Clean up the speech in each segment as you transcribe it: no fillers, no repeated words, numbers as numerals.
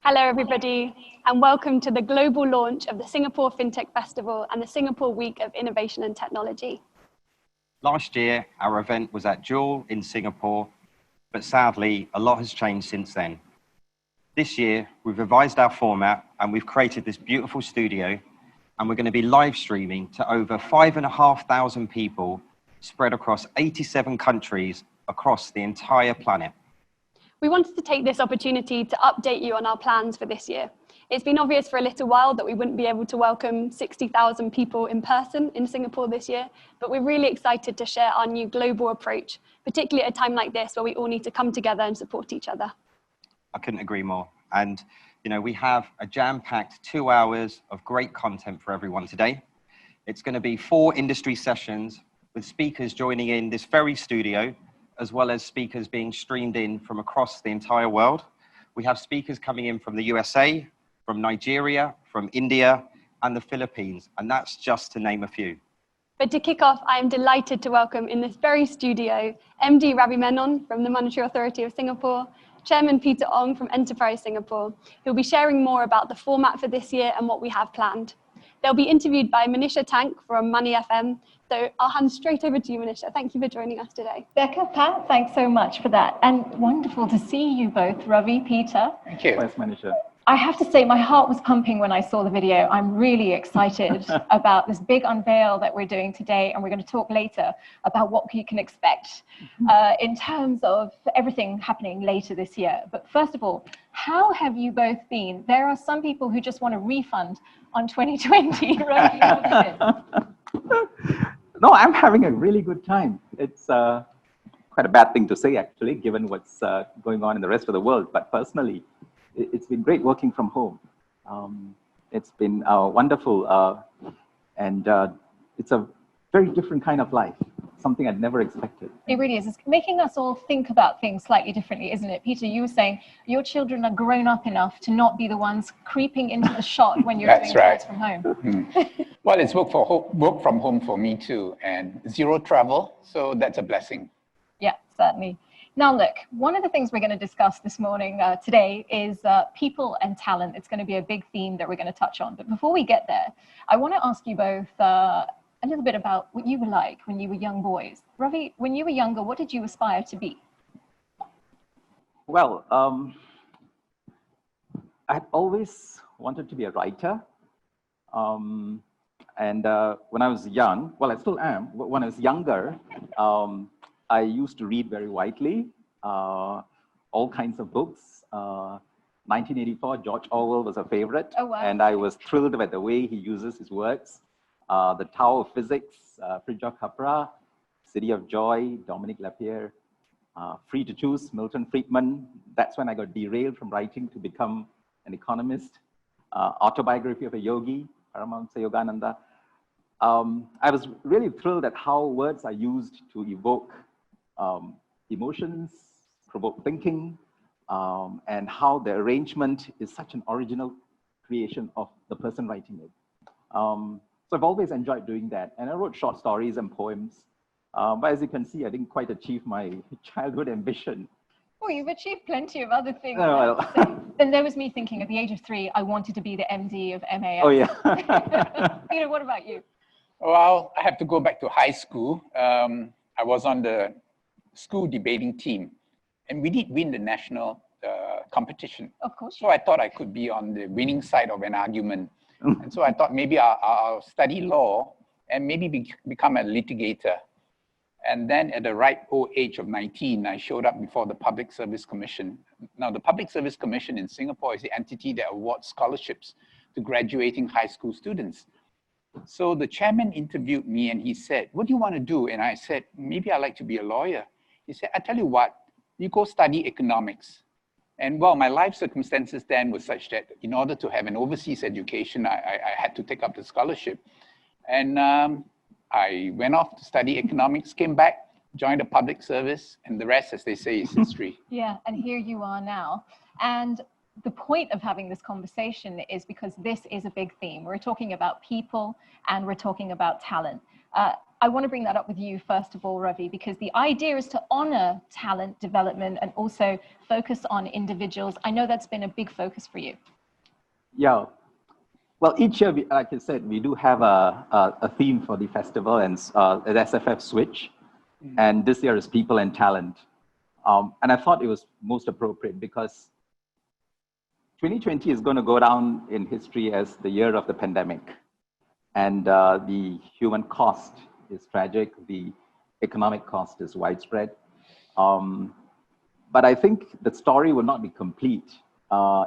Hello everybody, and welcome to the global launch of the Singapore Fintech Festival and the Singapore Week of Innovation and Technology. Last year, our event was at Jewel in Singapore, but sadly, a lot has changed since then. This year, we've revised our format and we've created this beautiful studio, and we're going to be live streaming to over 5,500 people spread across 87 countries across the entire planet. We wanted to take this opportunity to update you on our plans for this year. It's been obvious for a little while that we wouldn't be able to welcome 60,000 people in person in Singapore this year, but we're really excited to share our new global approach, particularly at a time like this where we all need to come together and support each other. I couldn't agree more. And we have a jam-packed 2 hours of great content for everyone today. It's going to be 4 industry sessions with speakers joining in this very studio, as well as speakers being streamed in from across the entire world. We have speakers coming in from the USA, from Nigeria, from India, and the Philippines, and that's just to name a few. But to kick off, I am delighted to welcome in this very studio, MD Ravi Menon from the Monetary Authority of Singapore, Chairman Peter Ong from Enterprise Singapore, who will be sharing more about the format for this year and what we have planned. They'll be interviewed by Manisha Tank from Money FM. So I'll hand straight over to you, Manisha. Thank you for joining us today. Becca, Pat, thanks so much for that. And wonderful to see you both, Ravi, Peter. Thank you. Thanks, Manisha. I have to say my heart was pumping when I saw the video. I'm really excited about this big unveil that we're doing today, and we're going to talk later about what you can expect in terms of everything happening later this year. But first of all, how have you both been? There are some people who just want a refund on 2020. Ravi, how have you been? No, I'm having a really good time. It's quite a bad thing to say, actually, given what's going on in the rest of the world. But personally, it's been great working from home. It's been wonderful. And it's a very different kind of life, something I'd never expected. It really is. It's making us all think about things slightly differently, isn't it? Peter, you were saying your children are grown up enough to not be the ones creeping into the shot when you're doing things from home. Well, it's work from home for me too, and zero travel, so that's a blessing. Yeah, certainly. Now, look, one of the things we're going to discuss this morning, today, is people and talent. It's going to be a big theme that we're going to touch on. But before we get there, I want to ask you both a little bit about what you were like when you were young boys. Ravi, when you were younger, what did you aspire to be? Well, I've always wanted to be a writer. And when I was young, well, I still am. When I was younger, I used to read very widely, all kinds of books. 1984, George Orwell was a favorite. Oh, wow. And I was thrilled by the way he uses his words. The Tao of Physics, Fritjof Capra, City of Joy, Dominic Lapierre, Free to Choose, Milton Friedman. That's when I got derailed from writing to become an economist. Autobiography of a Yogi, Paramahansa Yogananda. I was really thrilled at how words are used to evoke emotions, provoke thinking, and how the arrangement is such an original creation of the person writing it. So I've always enjoyed doing that. And I wrote short stories and poems. But as you can see, I didn't quite achieve my childhood ambition. Oh, you've achieved plenty of other things. Oh, well. So, then there was me thinking at the age of 3, I wanted to be the MD of MAS. Oh, yeah. Peter, what about you? Well, I have to go back to high school. I was on the school debating team, and we did win the national competition. Of course. So I thought I could be on the winning side of an argument. And so I thought maybe I'll study law and maybe become a litigator. And then at the ripe old age of 19, I showed up before the Public Service Commission. Now, the Public Service Commission in Singapore is the entity that awards scholarships to graduating high school students. So the chairman interviewed me and he said, "What do you want to do?" And I said, "Maybe I'd like to be a lawyer." He said, "I tell you what, you go study economics." And well, my life circumstances then were such that in order to have an overseas education, I had to take up the scholarship. And I went off to study economics, came back, joined the public service, and the rest, as they say, is history. Yeah, and here you are now. And the point of having this conversation is because this is a big theme. We're talking about people and we're talking about talent. I want to bring that up with you first of all, Ravi, because the idea is to honor talent development and also focus on individuals. I know that's been a big focus for you. Yeah. Well, each year, like I said, we do have a theme for the festival, and an SFF switch. And this year is people and talent. And I thought it was most appropriate because 2020 is going to go down in history as the year of the pandemic. And the human cost is tragic. The economic cost is widespread. But I think the story will not be complete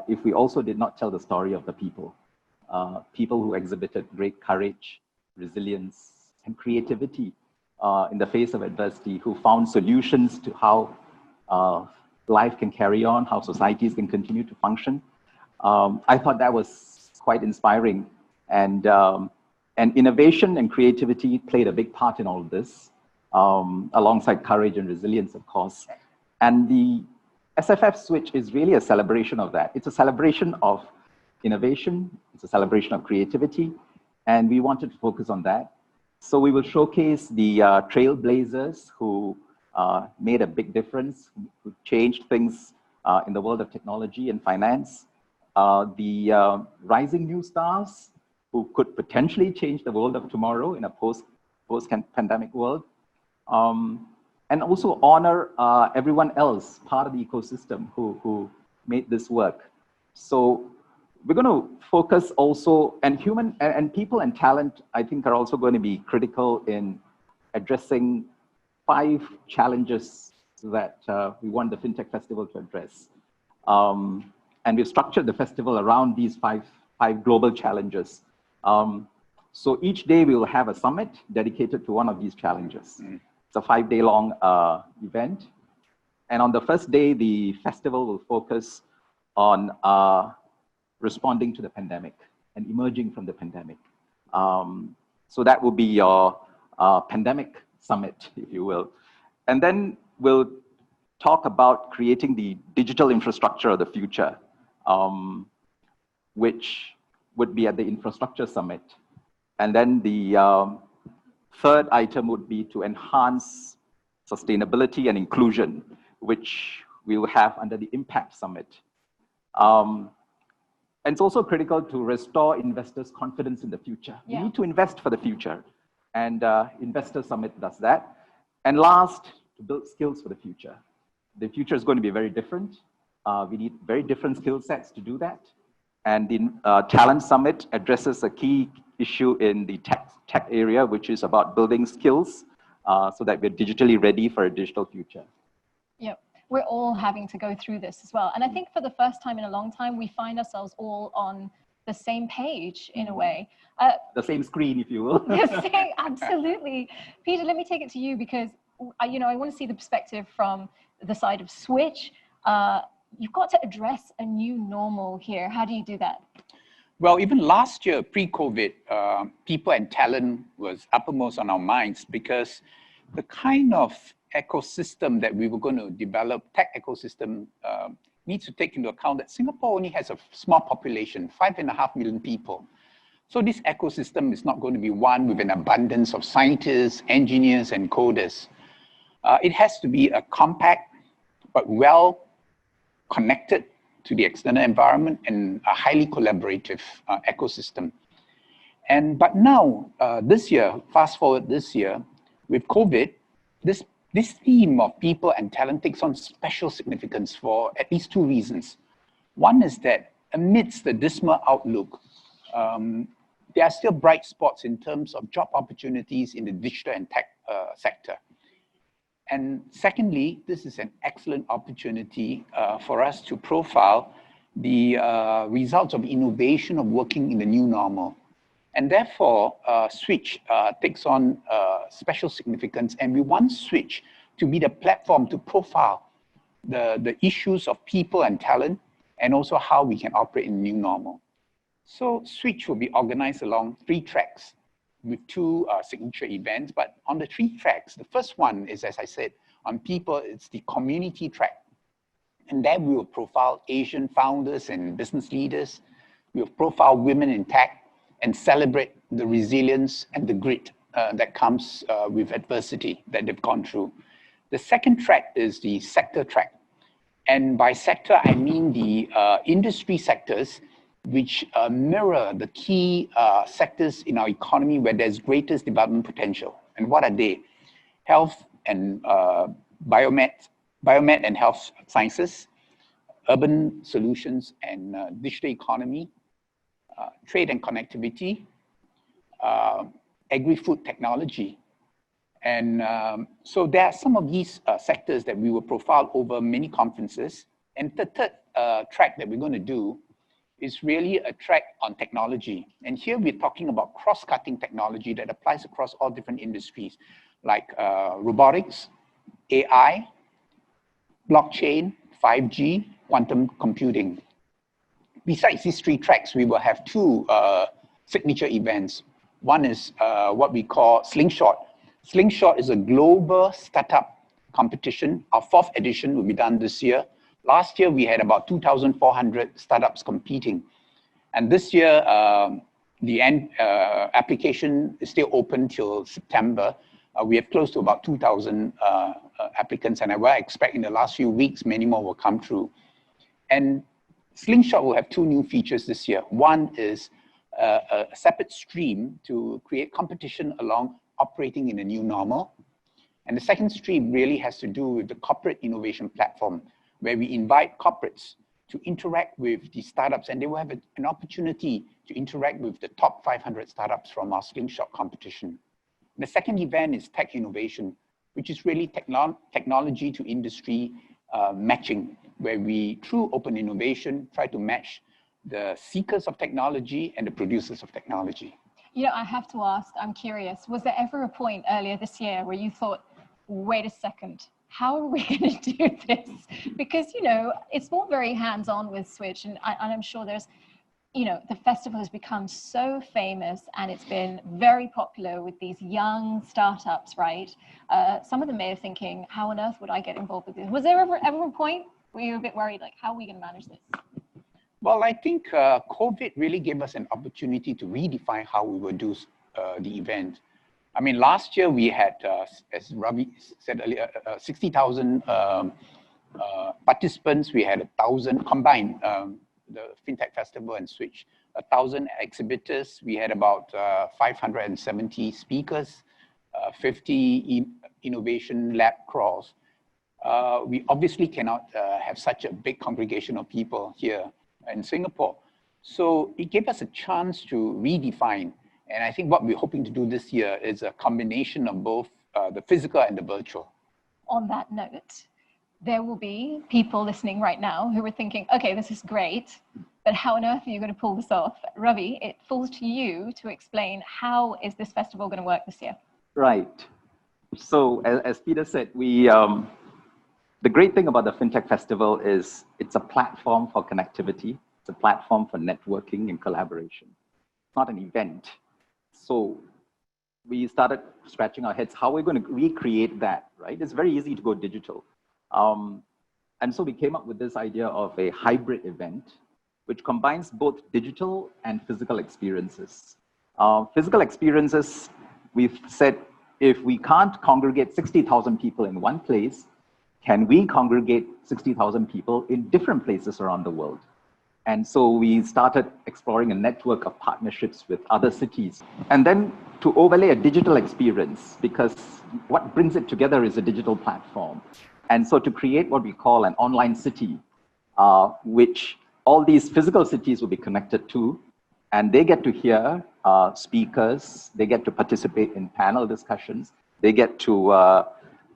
if we also did not tell the story of the people. People who exhibited great courage, resilience, and creativity in the face of adversity, who found solutions to how life can carry on, how societies can continue to function. I thought that was quite inspiring. And innovation and creativity played a big part in all of this, alongside courage and resilience, of course. And the SFF switch is really a celebration of that. It's a celebration of innovation. It's a celebration of creativity. And we wanted to focus on that. So we will showcase the trailblazers who made a big difference, who changed things in the world of technology and finance. The rising new stars who could potentially change the world of tomorrow in a post-pandemic world. And also honor everyone else, part of the ecosystem who made this work. So we're going to focus also, and people and talent, I think, are also going to be critical in addressing 5 challenges that we want the FinTech Festival to address. And we've structured the festival around these five global challenges. So each day we will have a summit dedicated to one of these challenges. It's a 5-day-long event. And on the first day, the festival will focus on responding to the pandemic and emerging from the pandemic. So that will be your pandemic summit, if you will. And then we'll talk about creating the digital infrastructure of the future, which would be at the infrastructure summit. And then the third item would be to enhance sustainability and inclusion, which we will have under the impact summit. And it's also critical to restore investors' confidence in the future. Yeah. We need to invest for the future. And Investor Summit does that. And last, to build skills for the future. The future is going to be very different. We need very different skill sets to do that. And the Talent Summit addresses a key issue in the tech area, which is about building skills so that we're digitally ready for a digital future. Yep. We're all having to go through this as well. And I think for the first time in a long time, we find ourselves all on the same page in a way. The same screen, if you will. Absolutely. Peter, let me take it to you because I want to see the perspective from the side of switch. You've got to address a new normal here. How do you do that? Well, even last year, pre-COVID, people and talent was uppermost on our minds because the kind of ecosystem that we were going to develop, tech ecosystem, needs to take into account that Singapore only has a small population, 5.5 million people. So this ecosystem is not going to be one with an abundance of scientists, engineers, and coders. It has to be a compact, but well connected to the external environment and a highly collaborative ecosystem. But now, this year, fast forward this year, with COVID, this theme of people and talent takes on special significance for at least 2 reasons. One is that amidst the dismal outlook, there are still bright spots in terms of job opportunities in the digital and tech sector. And secondly, this is an excellent opportunity for us to profile the results of innovation of working in the new normal. And therefore, Switch takes on special significance, and we want Switch to be the platform to profile the issues of people and talent, and also how we can operate in the new normal. So Switch will be organized along 3 tracks with 2 signature events, but on the 3 tracks, the first one is, as I said, on people, it's the community track. And then we will profile Asian founders and business leaders. We will profile women in tech, and celebrate the resilience and the grit that comes with adversity that they've gone through. The second track is the sector track. And by sector, I mean the industry sectors which mirror the key sectors in our economy where there's greatest development potential. And what are they? Health and biomed and health sciences, urban solutions and digital economy, trade and connectivity, agri-food technology. And so there are some of these sectors that we will profile over many conferences. And the third track that we're going to do is really a track on technology. And here we're talking about cross-cutting technology that applies across all different industries, like robotics, AI, blockchain, 5G, quantum computing. Besides these three tracks, we will have two signature events. One is what we call Slingshot. Slingshot is a global startup competition. Our fourth edition will be done this year. Last year, we had about 2,400 startups competing. And this year, the application is still open till September. We have close to about 2,000 applicants, and I expect in the last few weeks, many more will come through. And Slingshot will have two new features this year. One is a separate stream to create competition along operating in a new normal. And the second stream really has to do with the corporate innovation platform, where we invite corporates to interact with the startups, and they will have an opportunity to interact with the top 500 startups from our Slingshot competition. The second event is Tech Innovation, which is really technology to industry matching, where we, through open innovation, try to match the seekers of technology and the producers of technology. You know, I have to ask, I'm curious, was there ever a point earlier this year where you thought, wait a second, how are we going to do this? Because, you know, it's all very hands-on with Switch, and I'm sure there's, you know, the festival has become so famous and it's been very popular with these young startups, right? Some of them may be thinking, how on earth would I get involved with this? Was there ever a point where you were a bit worried, like, how are we going to manage this? Well, I think COVID really gave us an opportunity to redefine how we would do the event. I mean, last year we had, as Ravi said earlier, 60,000 participants. We had 1,000 combined, the Fintech Festival and Switch, 1,000 exhibitors. We had about 570 speakers, 50 innovation lab crawls. We obviously cannot have such a big congregation of people here in Singapore. So it gave us a chance to redefine. And I think what we're hoping to do this year is a combination of both the physical and the virtual. On that note, there will be people listening right now who are thinking, okay, this is great, but how on earth are you going to pull this off? Ravi, it falls to you to explain, how is this festival going to work this year? Right. So as Peter said, the great thing about the Fintech Festival is it's a platform for connectivity. It's a platform for networking and collaboration. It's not an event. So we started scratching our heads, how we're going to recreate that, right? It's very easy to go digital. And so we came up with this idea of a hybrid event, which combines both digital and physical experiences. Physical experiences, we've said, if we can't congregate 60,000 people in one place, can we congregate 60,000 people in different places around the world? And so we started exploring a network of partnerships with other cities. And then to overlay a digital experience, because what brings it together is a digital platform. And so to create what we call an online city, which all these physical cities will be connected to, and they get to hear speakers, they get to participate in panel discussions, they get to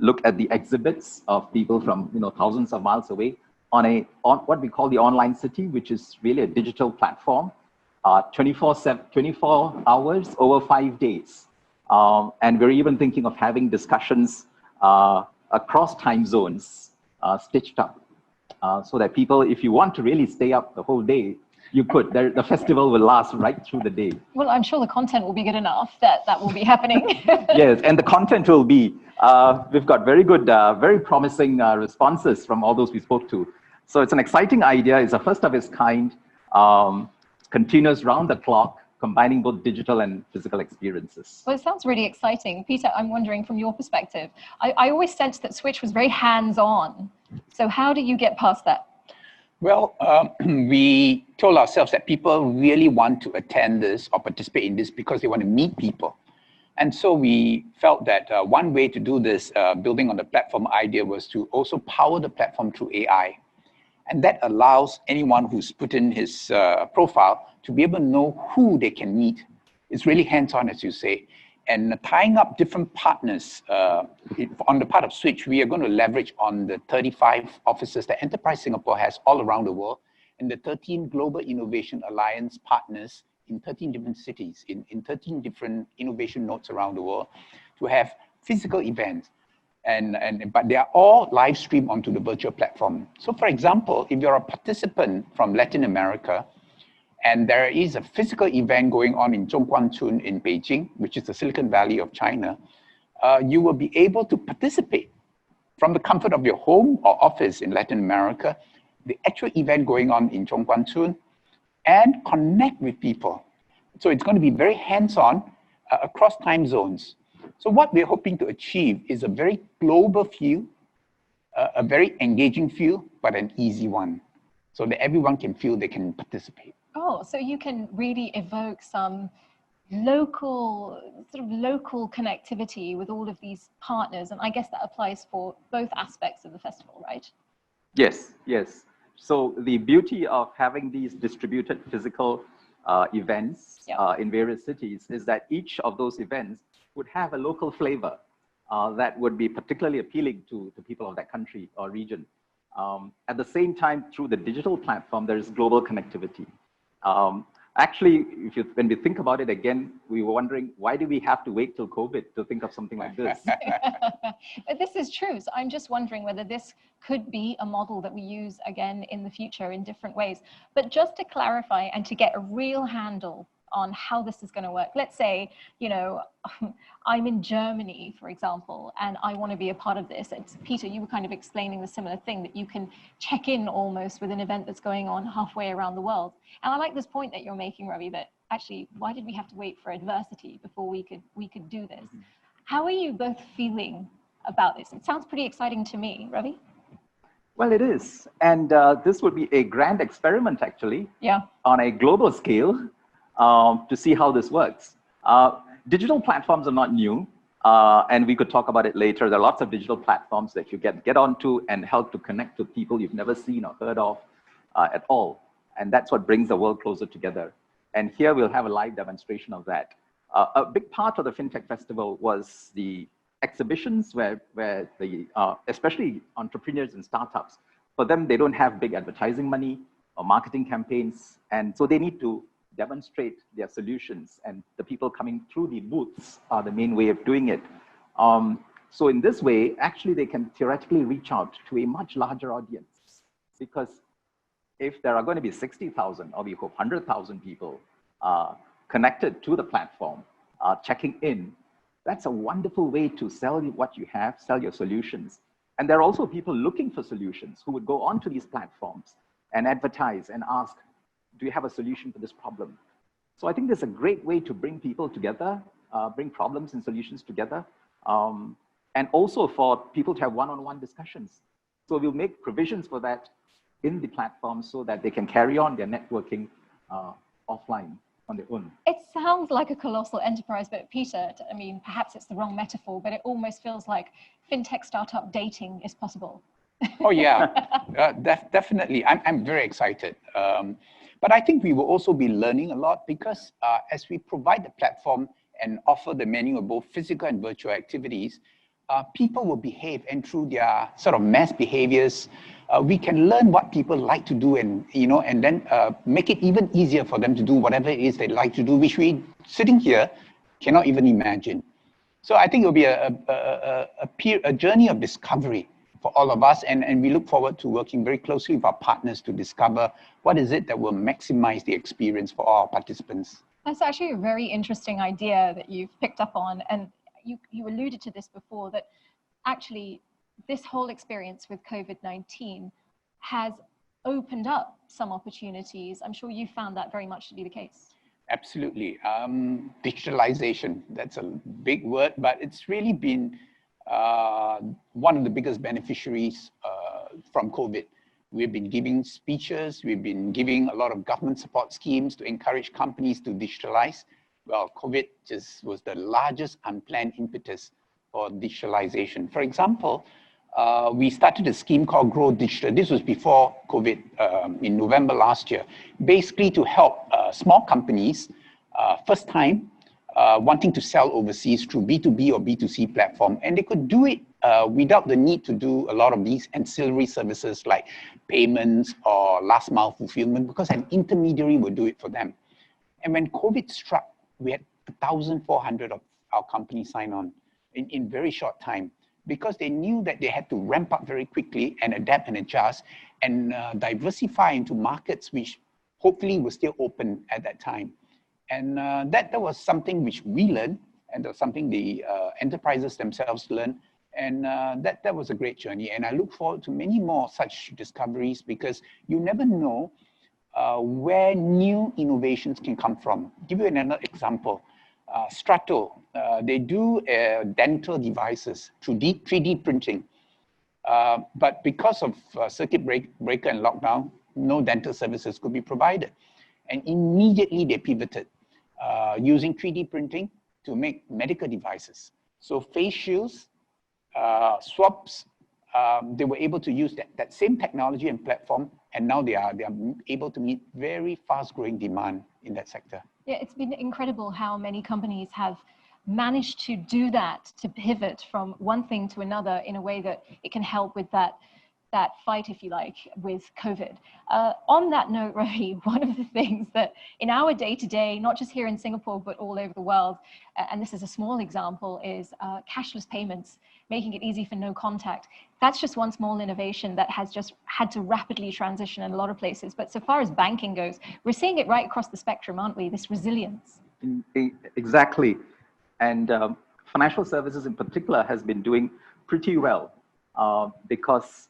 look at the exhibits of people from thousands of miles away on what we call the online city, which is really a digital platform, 24 hours over 5 days. And we're even thinking of having discussions across time zones stitched up so that people, if you want to really stay up the whole day, you could. The festival will last right through the day. Well, I'm sure the content will be good enough that will be happening. Yes, and the content will be. We've got very good, very promising responses from all those we spoke to. So it's an exciting idea. It's a first of its kind, continuous round the clock combining both digital and physical experiences. Well, it sounds really exciting. Peter, I'm wondering from your perspective, I always sensed that Switch was very hands-on. So how do you get past that? Well, we told ourselves that people really want to attend this or participate in this because they want to meet people. And so we felt that one way to do this, building on the platform idea, was to also power the platform through AI. And that allows anyone who's put in his profile to be able to know who they can meet. It's really hands-on, as you say. And tying up different partners on the part of Switch, we are going to leverage on the 35 offices that Enterprise Singapore has all around the world, and the 13 Global Innovation Alliance partners in 13 different cities, in 13 different innovation nodes around the world, to have physical events. But they are all live streamed onto the virtual platform. So for example, if you're a participant from Latin America, and there is a physical event going on in Zhongguancun in Beijing, which is the Silicon Valley of China, you will be able to participate from the comfort of your home or office in Latin America, the actual event going on in Zhongguancun, and connect with people. So it's going to be very hands-on across time zones. So what we're hoping to achieve is a very global feel, a very engaging feel, but an easy one, so that everyone can feel they can participate. Oh, so you can really evoke some local connectivity with all of these partners. And I guess that applies for both aspects of the festival, right? Yes, yes. So the beauty of having these distributed physical events in various cities is that each of those events would have a local flavor that would be particularly appealing to the people of that country or region. At the same time, through the digital platform, there is global connectivity. Actually, when we think about it again, we were wondering, why do we have to wait till COVID to think of something like this? But this is true. So I'm just wondering whether this could be a model that we use again in the future in different ways. But just to clarify and to get a real handle on how this is going to work. Let's say, you know, I'm in Germany, for example, and I want to be a part of this. And Peter, you were kind of explaining the similar thing, that you can check in almost with an event that's going on halfway around the world. And I like this point that you're making, Ravi, that actually, why did we have to wait for adversity before we could do this? Mm-hmm. How are you both feeling about this? It sounds pretty exciting to me, Ravi. Well, it is. And this would be a grand experiment, actually, on a global scale. To see how this works. Digital platforms are not new, and we could talk about it later. There are lots of digital platforms that you get onto and help to connect to people you've never seen or heard of at all. And that's what brings the world closer together. And here we'll have a live demonstration of that. A big part of the FinTech Festival was the exhibitions where the, especially entrepreneurs and startups, for them, they don't have big advertising money or marketing campaigns. And so they need to demonstrate their solutions, and the people coming through the booths are the main way of doing it. So in this way, actually, they can theoretically reach out to a much larger audience, because if there are going to be 60,000 or we hope 100,000 people connected to the platform, checking in, that's a wonderful way to sell what you have, sell your solutions. And there are also people looking for solutions who would go onto these platforms and advertise and ask, do you have a solution for this problem? So I think there's a great way to bring people together, bring problems and solutions together, and also for people to have one-on-one discussions. So we'll make provisions for that in the platform so that they can carry on their networking offline on their own. It sounds like a colossal enterprise, but Peter, I mean, perhaps it's the wrong metaphor, but it almost feels like fintech startup dating is possible. Oh yeah, definitely. I'm very excited. But I think we will also be learning a lot, because as we provide the platform and offer the menu of both physical and virtual activities, people will behave, and through their sort of mass behaviors, we can learn what people like to do, and and then make it even easier for them to do whatever it is they like to do, which we sitting here cannot even imagine. So I think it will be a journey of discovery for all of us, and we look forward to working very closely with our partners to discover what is it that will maximize the experience for all participants. That's actually a very interesting idea that you've picked up on, and you alluded to this before, that actually this whole experience with COVID-19 has opened up some opportunities. I'm sure you found that very much to be the case. Absolutely. Digitalization, that's a big word, but it's really been one of the biggest beneficiaries from COVID. We've been giving speeches, we've been giving a lot of government support schemes to encourage companies to digitalize. Well, COVID just was the largest unplanned impetus for digitalization. For example, we started a scheme called Grow Digital. This was before COVID in November last year, basically to help small companies, first time, wanting to sell overseas through B2B or B2C platform. And they could do it without the need to do a lot of these ancillary services like payments or last mile fulfillment, because an intermediary would do it for them. And when COVID struck, we had 1,400 of our companies sign on in very short time, because they knew that they had to ramp up very quickly and adapt and adjust and diversify into markets which hopefully were still open at that time. And that was something which we learned, and that was something the enterprises themselves learned. And that was a great journey. And I look forward to many more such discoveries, because you never know where new innovations can come from. Give you another example. Strato, they do dental devices through 3D printing. But because of circuit breaker and lockdown, no dental services could be provided. And immediately they pivoted using 3D printing to make medical devices. So face shields, swabs, they were able to use that same technology and platform, and now they are able to meet very fast growing demand in that sector. Yeah, it's been incredible how many companies have managed to do that, to pivot from one thing to another in a way that it can help with that fight, if you like, with COVID. On that note, Ravi, one of the things that in our day-to-day, not just here in Singapore, but all over the world, and this is a small example, is cashless payments, making it easy for no contact. That's just one small innovation that has just had to rapidly transition in a lot of places. But so far as banking goes, we're seeing it right across the spectrum, aren't we? This resilience. Exactly. And financial services in particular has been doing pretty well because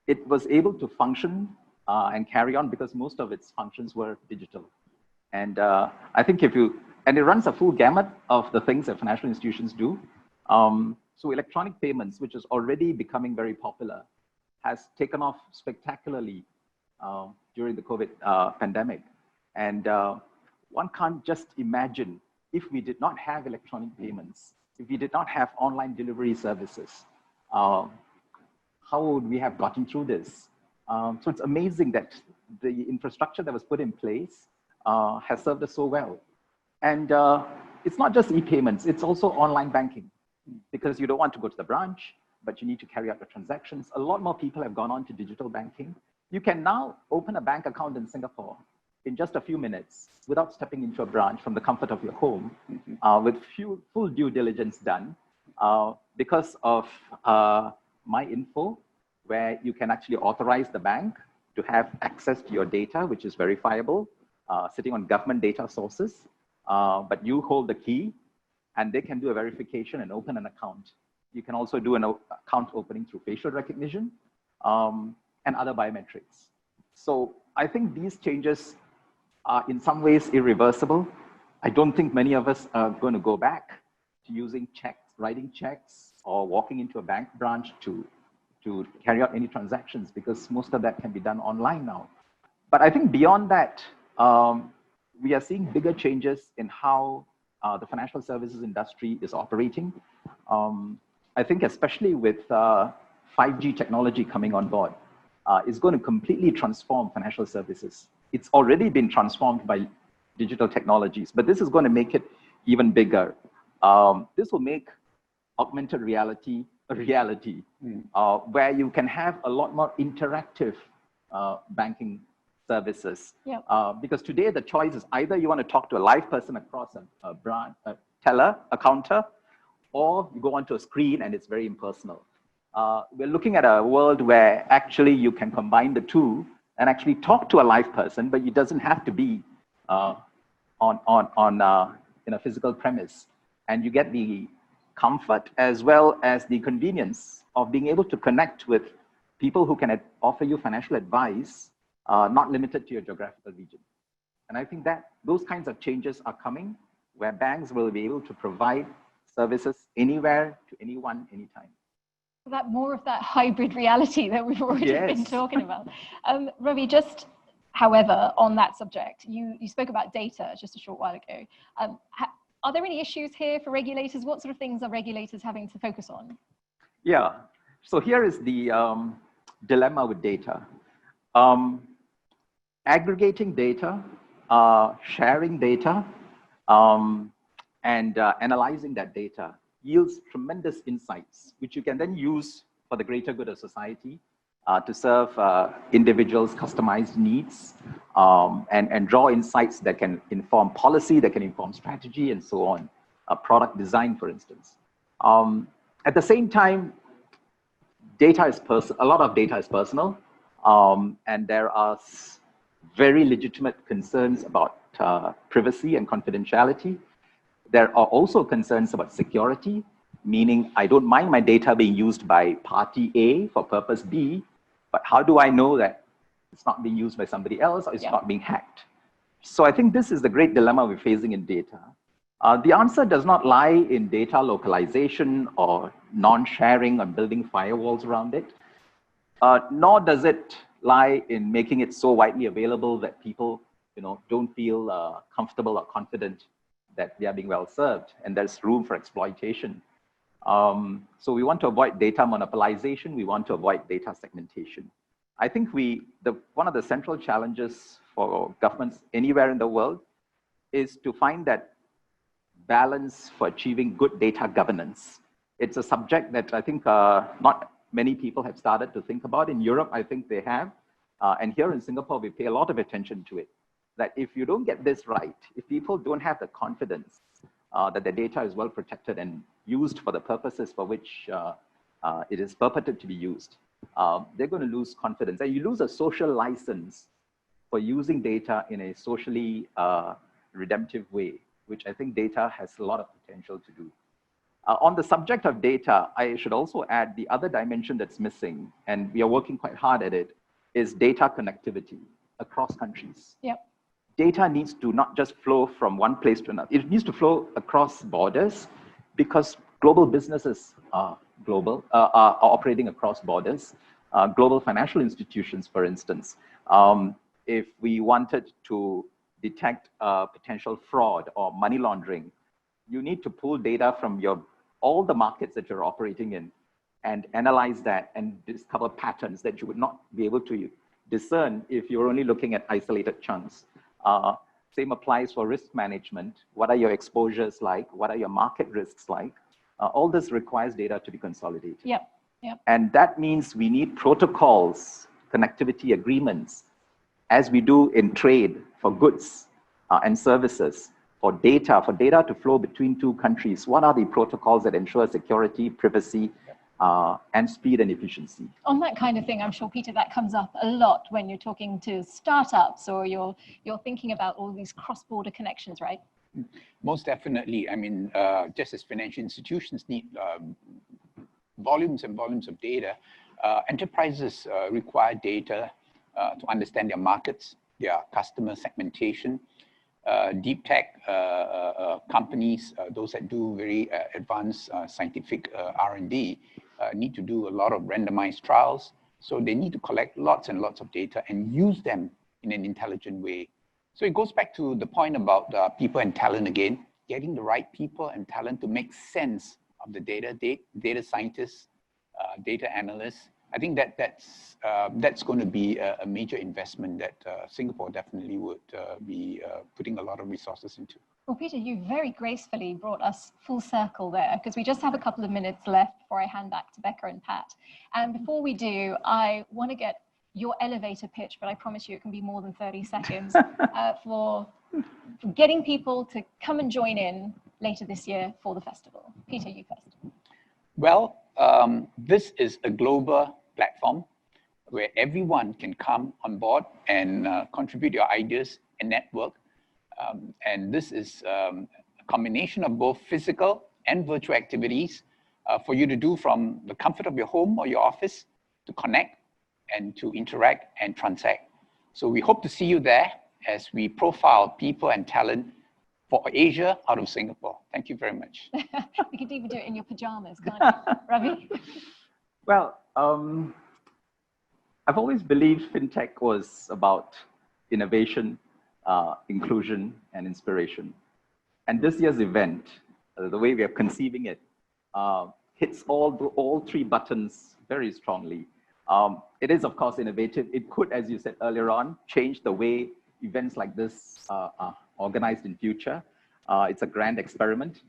it was able to function and carry on because most of its functions were digital. And I think and it runs a full gamut of the things that financial institutions do. So electronic payments, which is already becoming very popular, has taken off spectacularly during the COVID pandemic. And one can't just imagine if we did not have electronic payments, if we did not have online delivery services, how would we have gotten through this? So it's amazing that the infrastructure that was put in place has served us so well. And it's not just e-payments, it's also online banking, because you don't want to go to the branch, but you need to carry out the transactions. A lot more people have gone on to digital banking. You can now open a bank account in Singapore in just a few minutes without stepping into a branch from the comfort of your home, with full due diligence done because of MyInfo, where you can actually authorize the bank to have access to your data, which is verifiable, sitting on government data sources, but you hold the key and they can do a verification and open an account. You can also do an account opening through facial recognition and other biometrics. So I think these changes are in some ways irreversible. I don't think many of us are going to go back to using checks, writing checks, or walking into a bank branch to carry out any transactions, because most of that can be done online now. But I think beyond that, we are seeing bigger changes in how the financial services industry is operating. I think especially with 5G technology coming on board, it's going to completely transform financial services. It's already been transformed by digital technologies, but this is going to make it even bigger. This will make augmented reality a reality, where you can have a lot more interactive banking services. Yep. Because today the choice is either you want to talk to a live person across a branch, a teller, a counter, or you go onto a screen and it's very impersonal. We're looking at a world where actually you can combine the two and actually talk to a live person, but it doesn't have to be in a physical premise. And you get the comfort as well as the convenience of being able to connect with people who can offer you financial advice, not limited to your geographical region. And I think that those kinds of changes are coming, where banks will be able to provide services anywhere to anyone, anytime. That more of that hybrid reality that we've already been talking about. Ravi, just however, on that subject, you spoke about data just a short while ago. Are there any issues here for regulators? What sort of things are regulators having to focus on? Yeah, so here is the dilemma with data. Aggregating data, sharing data, and analyzing that data yields tremendous insights, which you can then use for the greater good of society to serve individuals' customized needs and draw insights that can inform policy, that can inform strategy, and so on, product design, for instance. At the same time, a lot of data is personal, and there are very legitimate concerns about privacy and confidentiality. There are also concerns about security, meaning I don't mind my data being used by party A for purpose B, but how do I know that it's not being used by somebody else or it's not being hacked? So I think this is the great dilemma we're facing in data. The answer does not lie in data localization or non-sharing or building firewalls around it, nor does it lie in making it so widely available that people don't feel comfortable or confident that they are being well served and there's room for exploitation. So we want to avoid data monopolization. We want to avoid data segmentation. I think one of the central challenges for governments anywhere in the world is to find that balance for achieving good data governance. It's a subject that I think not many people have started to think about. In Europe, I think they have. And here in Singapore, we pay a lot of attention to it. That if you don't get this right, if people don't have the confidence that the data is well protected and used for the purposes for which it is purported to be used, they're going to lose confidence. And you lose a social license for using data in a socially redemptive way, which I think data has a lot of potential to do. On the subject of data, I should also add the other dimension that's missing, and we are working quite hard at it, is data connectivity across countries. Yep. Data needs to not just flow from one place to another. It needs to flow across borders because global businesses are operating across borders. Global financial institutions, for instance, if we wanted to detect potential fraud or money laundering, you need to pull data from all the markets that you're operating in and analyze that and discover patterns that you would not be able to discern if you're only looking at isolated chunks. Same applies for risk management. What are your exposures like? What are your market risks like? All this requires data to be consolidated. Yep. Yep. And that means we need protocols, connectivity agreements, as we do in trade for goods and services, for data to flow between two countries. What are the protocols that ensure security, privacy, and speed and efficiency? On that kind of thing, I'm sure, Peter, that comes up a lot when you're talking to startups or you're thinking about all these cross-border connections, right? Most definitely. I mean, just as financial institutions need volumes and volumes of data, enterprises require data to understand their markets, their customer segmentation. Deep tech companies, those that do very advanced scientific R&D, need to do a lot of randomized trials. So they need to collect lots and lots of data and use them in an intelligent way. So it goes back to the point about people and talent again, getting the right people and talent to make sense of the data scientists, data analysts. I think that's going to be a major investment that Singapore definitely would be putting a lot of resources into. Well, Peter, you very gracefully brought us full circle there because we just have a couple of minutes left before I hand back to Becca and Pat. And before we do, I want to get your elevator pitch, but I promise you it can be more than 30 seconds for getting people to come and join in later this year for the festival. Peter, you first. Well, this is a global platform where everyone can come on board and contribute your ideas and network. And this is a combination of both physical and virtual activities for you to do from the comfort of your home or your office to connect and to interact and transact. So we hope to see you there. as we profile people and talent for Asia out of Singapore. Thank you very much. You could even do it in your pajamas, can't you, Ravi? Well, I've always believed fintech was about innovation, inclusion, and inspiration. And this year's event, the way we are conceiving it, hits all three buttons very strongly. It is, of course, innovative. It could, as you said earlier on, change the way events like this are organized in future. It's a grand experiment.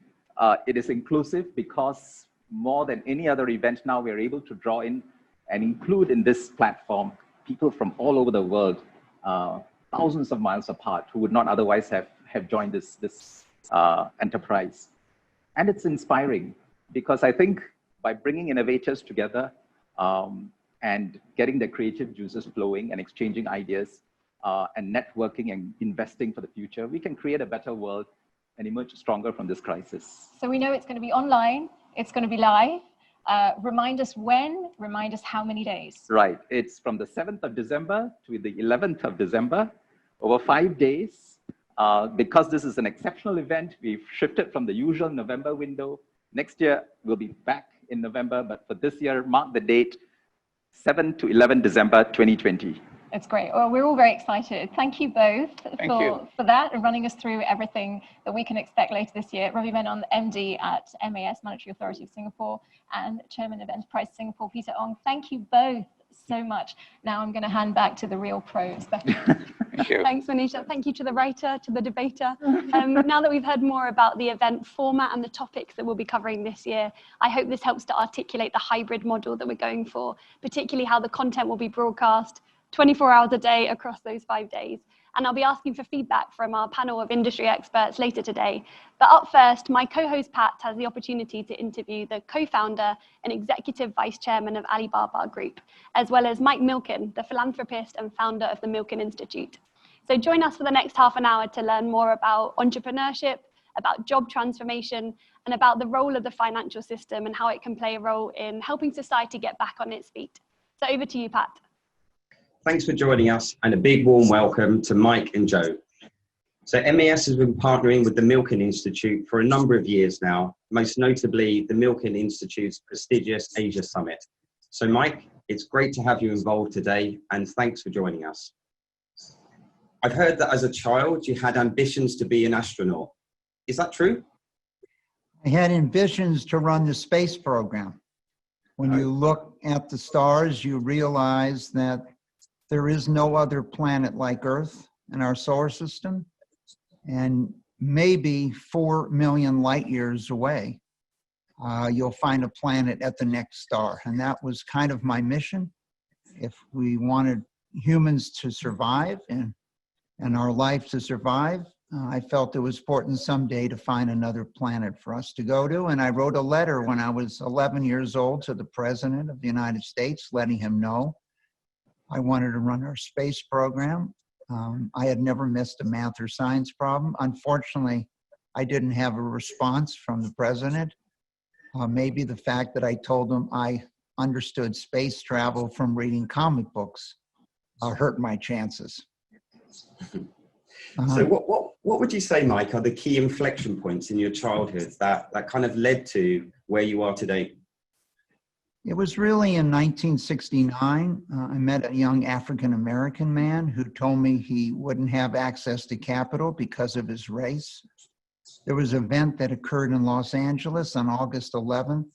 It is inclusive because more than any other event now, we're able to draw in and include in this platform people from all over the world, thousands of miles apart, who would not otherwise have joined this enterprise. And it's inspiring because I think by bringing innovators together and getting the creative juices flowing and exchanging ideas and networking and investing for the future, we can create a better world and emerge stronger from this crisis. So we know it's going to be online, it's going to be live. Remind us when, remind us how many days. Right, it's from the 7th of December to the 11th of December, over 5 days. Because this is an exceptional event, we've shifted from the usual November window. Next year, we'll be back in November, but for this year, mark the date, 7 to 11 December 2020. It's great. Well, we're all very excited. Thank you both for that and running us through everything that we can expect later this year. Ravi Menon, MD at MAS, Monetary Authority of Singapore, and Chairman of Enterprise Singapore, Peter Ong. Thank you both so much. Now I'm going to hand back to the real pros. Thank you. Thanks, Manisha. Thank you to the writer, to the debater. Now that we've heard more about the event format and the topics that we'll be covering this year, I hope this helps to articulate the hybrid model that we're going for, particularly how the content will be broadcast 24 hours a day across those 5 days. And I'll be asking for feedback from our panel of industry experts later today. But up first, my co-host Pat has the opportunity to interview the co-founder and executive vice chairman of Alibaba Group, as well as Mike Milken, the philanthropist and founder of the Milken Institute. So join us for the next half an hour to learn more about entrepreneurship, about job transformation, and about the role of the financial system and how it can play a role in helping society get back on its feet. So over to you, Pat. Thanks for joining us, and a big warm welcome to Mike and Joe. So MAS has been partnering with the Milken Institute for a number of years now, most notably the Milken Institute's prestigious Asia Summit. So Mike, it's great to have you involved today, and thanks for joining us. I've heard that as a child you had ambitions to be an astronaut. Is that true? I had ambitions to run the space program. When you look at the stars, you realize that there is no other planet like Earth in our solar system, and maybe 4 million light years away, you'll find a planet at the next star. And that was kind of my mission. If we wanted humans to survive and our life to survive, I felt it was important someday to find another planet for us to go to. And I wrote a letter when I was 11 years old to the President of the United States, letting him know I wanted to run our space program. I had never missed a math or science problem. Unfortunately, I didn't have a response from the president. Maybe the fact that I told him I understood space travel from reading comic books hurt my chances. So what would you say, Mike, are the key inflection points in your childhood that kind of led to where you are today? It was really in 1969. I met a young African-American man who told me he wouldn't have access to capital because of his race. There was an event that occurred in Los Angeles on August 11th,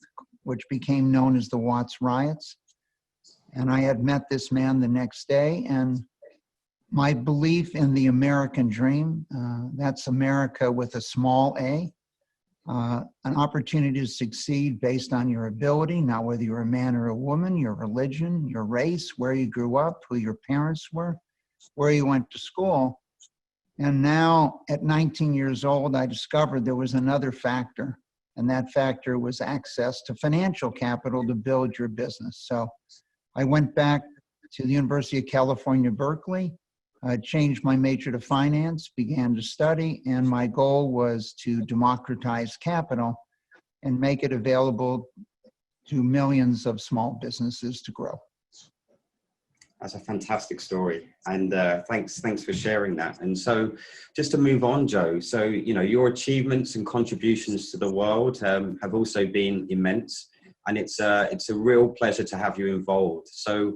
which became known as the Watts Riots. And I had met this man the next day, and my belief in the American dream, that's America with a small a, an opportunity to succeed based on your ability, not whether you're a man or a woman, your religion, your race, where you grew up, who your parents were, where you went to school. And now at 19 years old, I discovered there was another factor, and that factor was access to financial capital to build your business. So I went back to the University of California, Berkeley, changed my major to finance, began to study, and my goal was to democratize capital and make it available to millions of small businesses to grow. That's a fantastic story, and thanks for sharing that. And so, just to move on, Joe. So, you know, your achievements and contributions to the world have also been immense, and it's a real pleasure to have you involved. So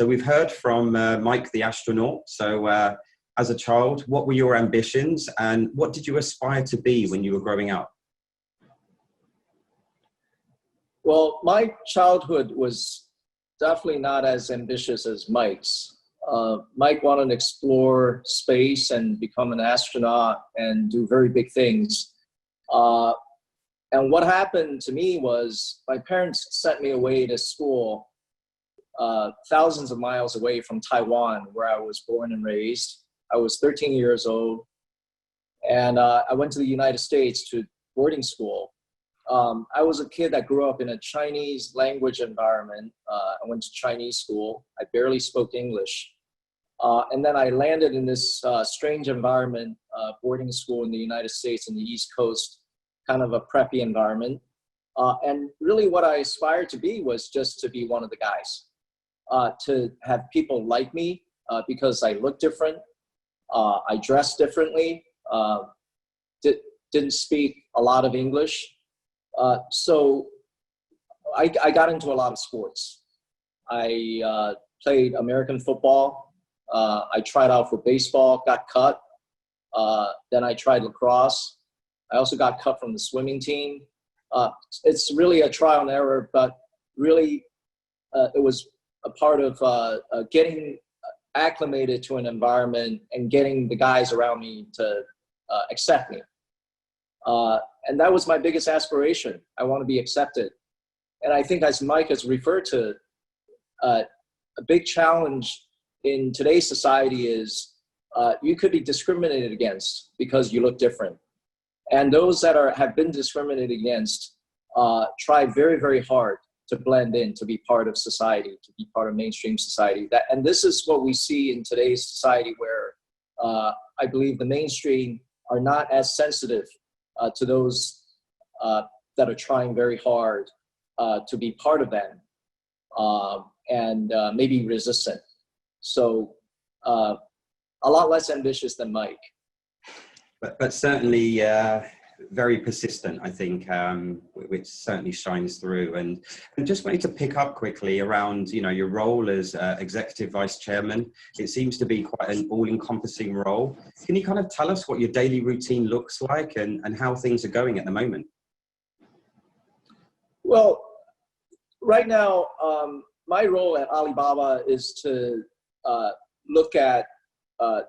we've heard from Mike the astronaut. So, as a child, what were your ambitions, and what did you aspire to be when you were growing up? Well, my childhood was definitely not as ambitious as Mike's. Mike wanted to explore space and become an astronaut and do very big things. And what happened to me was my parents sent me away to school thousands of miles away from Taiwan, where I was born and raised. I was 13 years old, and I went to the United States to boarding school. I was a kid that grew up in a Chinese language environment. I went to Chinese school. I barely spoke English. And then I landed in this strange environment, boarding school in the United States in the East Coast, kind of a preppy environment. And really what I aspired to be was just to be one of the guys, to have people like me because I looked different. I dressed differently, didn't speak a lot of English. So I got into a lot of sports. I played American football. I tried out for baseball, got cut. Then I tried lacrosse. I also got cut from the swimming team. It's really a trial and error, but really it was a part of getting acclimated to an environment and getting the guys around me to accept me. And that was my biggest aspiration. I want to be accepted. And I think, as Mike has referred to, a big challenge in today's society is you could be discriminated against because you look different. And those that have been discriminated against try very, very hard to blend in, to be part of society, to be part of mainstream society. And this is what we see in today's society, where I believe the mainstream are not as sensitive to those that are trying very hard to be part of them, and maybe resistant. So a lot less ambitious than Mike. But certainly very persistent, I think, which certainly shines through. And just wanted to pick up quickly around, you know, your role as executive vice chairman. It seems to be quite an all-encompassing role. Can you kind of tell us what your daily routine looks like and how things are going at the moment? Well, right now, my role at Alibaba is to look at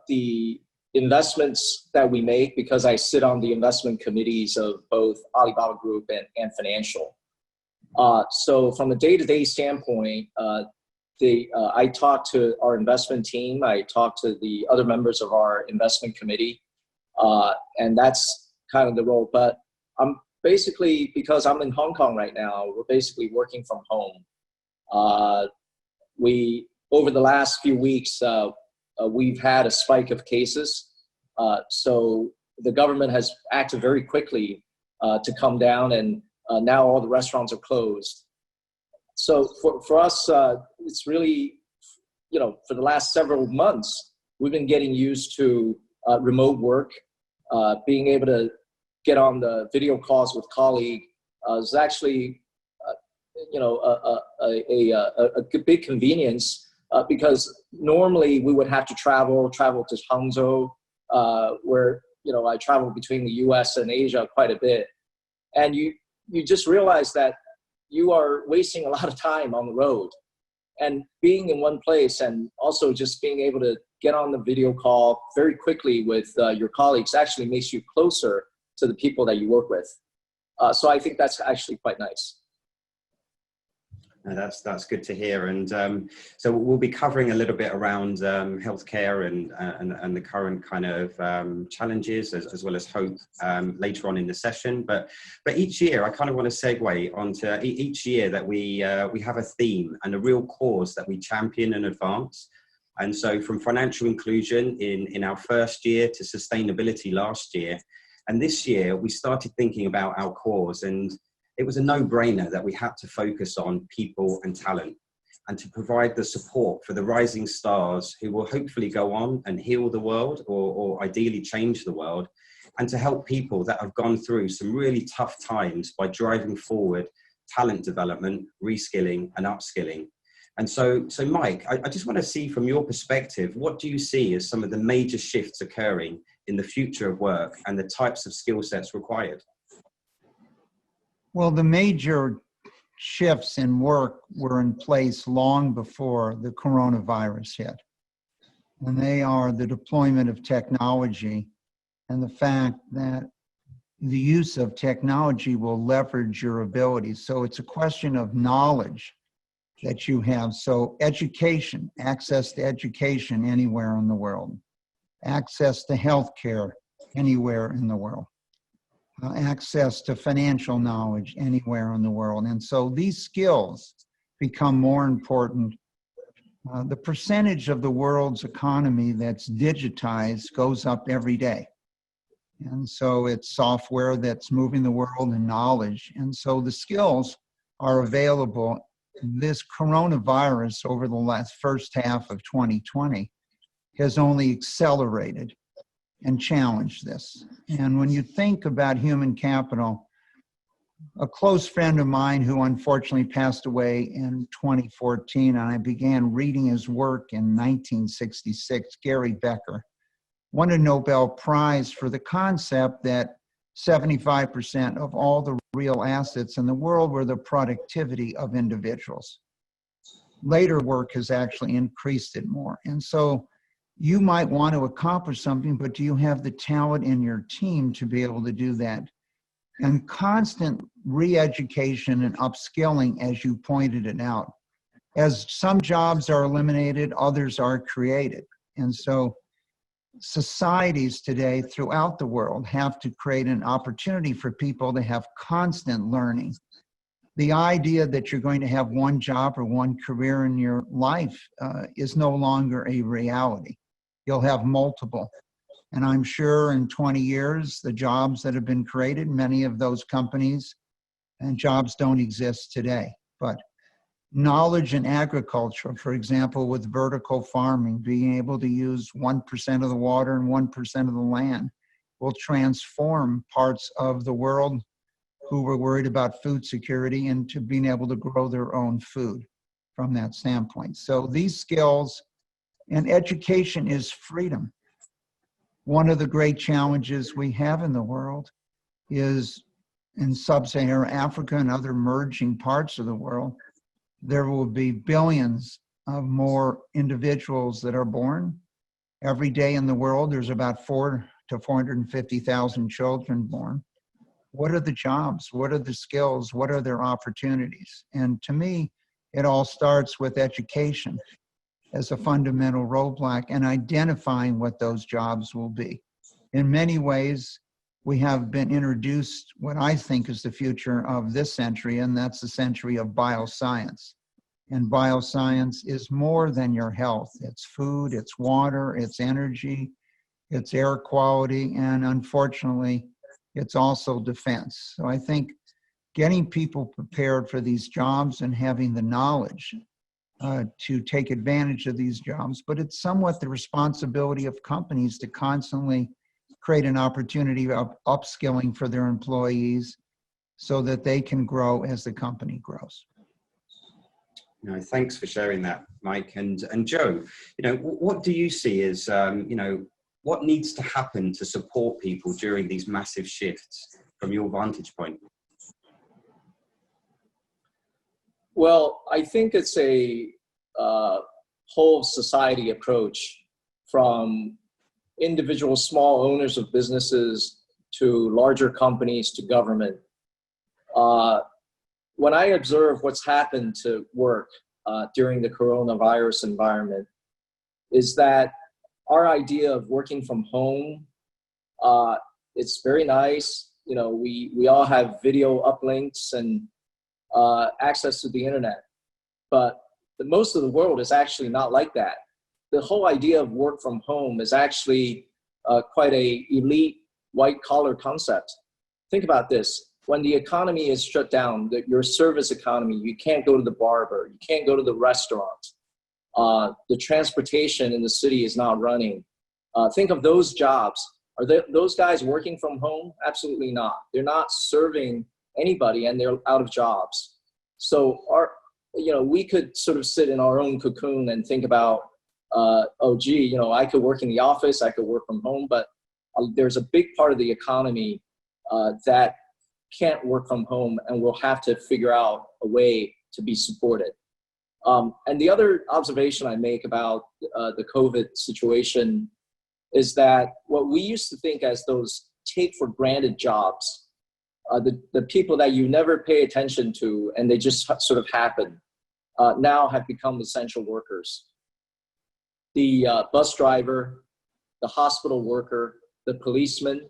the investments that we make, because I sit on the investment committees of both Alibaba Group and Financial. So from a day-to-day standpoint, I talk to our investment team, I talk to the other members of our investment committee, and that's kind of the role. But I'm basically, because I'm in Hong Kong right now, we're basically working from home. Over the last few weeks, we've had a spike of cases. So the government has acted very quickly to come down, and now all the restaurants are closed. So for us, it's really, you know, for the last several months, we've been getting used to remote work, being able to get on the video calls with colleagues. Is actually, you know, a big convenience. Because normally we would have to travel to Hangzhou, where, you know, I travel between the US and Asia quite a bit. And you just realize that you are wasting a lot of time on the road. And being in one place, and also just being able to get on the video call very quickly with your colleagues, actually makes you closer to the people that you work with. So I think that's actually quite nice. That's good to hear. And so we'll be covering a little bit around healthcare and the current kind of challenges as well as hope later on in the session. But each year, I kind of want to segue onto each year that we have a theme and a real cause that we champion and advance. And so from financial inclusion in our first year to sustainability last year, and this year we started thinking about our cause, and it was a no-brainer that we had to focus on people and talent. and to provide the support for the rising stars who will hopefully go on and heal the world, or ideally change the world, and to help people that have gone through some really tough times by driving forward talent development, reskilling and upskilling. And so Mike, I just want to see from your perspective, what do you see as some of the major shifts occurring in the future of work and the types of skill sets required? Well, the major shifts in work were in place long before the coronavirus hit. And they are the deployment of technology and the fact that the use of technology will leverage your abilities. So it's a question of knowledge that you have. So education, access to education anywhere in the world, access to healthcare anywhere in the world, access to financial knowledge anywhere in the world. And so these skills become more important. The percentage of the world's economy that's digitized goes up every day. And so it's software that's moving the world and knowledge. And so the skills are available. This coronavirus over the first half of 2020 has only accelerated and challenged this. And when you think about human capital, a close friend of mine who unfortunately passed away in 2014, and I began reading his work in 1966, Gary Becker, won a Nobel Prize for the concept that 75% of all the real assets in the world were the productivity of individuals. Later work has actually increased it more. And so you might want to accomplish something, but do you have the talent in your team to be able to do that? And constant re-education and upskilling, as you pointed it out. As some jobs are eliminated, others are created. And so societies today throughout the world have to create an opportunity for people to have constant learning. The idea that you're going to have one job or one career in your life is no longer a reality. You'll have multiple. And I'm sure in 20 years, the jobs that have been created, many of those companies and jobs don't exist today. But knowledge in agriculture, for example, with vertical farming, being able to use 1% of the water and 1% of the land will transform parts of the world who were worried about food security into being able to grow their own food from that standpoint. So these skills and education is freedom. One of the great challenges we have in the world is in sub-Saharan Africa and other emerging parts of the world, there will be billions of more individuals that are born. Every day in the world, there's about 400,000 to 450,000 children born. What are the jobs? What are the skills? What are their opportunities? And to me, it all starts with education as a fundamental roadblock and identifying what those jobs will be. In many ways, we have been introduced what I think is the future of this century, and that's the century of bioscience. And bioscience is more than your health. It's food, it's water, it's energy, it's air quality, and unfortunately, it's also defense. So I think getting people prepared for these jobs and having the knowledge to take advantage of these jobs, but it's somewhat the responsibility of companies to constantly create an opportunity of upskilling for their employees so that they can grow as the company grows. No, thanks for sharing that, Mike. And Joe, what do you see as, what needs to happen to support people during these massive shifts from your vantage point? Well, I think it's a whole society approach, from individual small owners of businesses to larger companies to government. When I observe what's happened to work during the coronavirus environment, is that our idea of working from home, it's very nice. We all have video uplinks and access to the internet, but most of the world is actually not like that. The whole idea of work from home is actually quite a elite white collar concept. Think about this. when the economy is shut down, your service economy, you can't go to the barber, you can't go to the restaurant. The transportation in the city is not running. Think of those jobs. Are those guys working from home? Absolutely not. They're not serving anybody, and they're out of jobs. So we could sort of sit in our own cocoon and think about, oh, gee, I could work in the office, I could work from home, but there's a big part of the economy that can't work from home, and we'll have to figure out a way to be supported. And the other observation I make about the COVID situation is that what we used to think as those take for granted jobs, the people that you never pay attention to and they just sort of happen, now have become essential workers. The bus driver, the hospital worker, the policeman,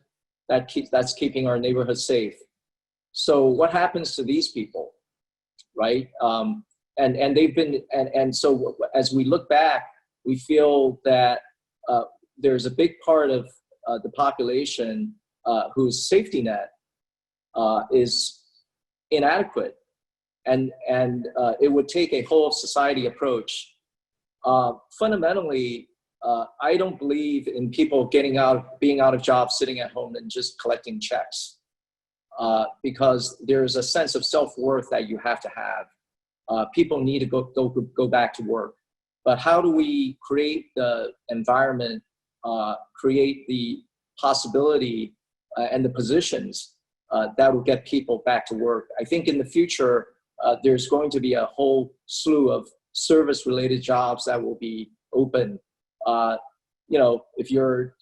that's keeping our neighborhood safe. So what happens to these people, right? And they've been, and so as we look back, we feel that there's a big part of the population whose safety net is inadequate, and it would take a whole of society approach. Fundamentally, I don't believe in people being out of jobs, sitting at home and just collecting checks, because there's a sense of self-worth that you have to have. People need to go back to work, but how do we create the environment, create the possibility and the positions that will get people back to work? I think in the future, there's going to be a whole slew of service-related jobs that will be open. If you're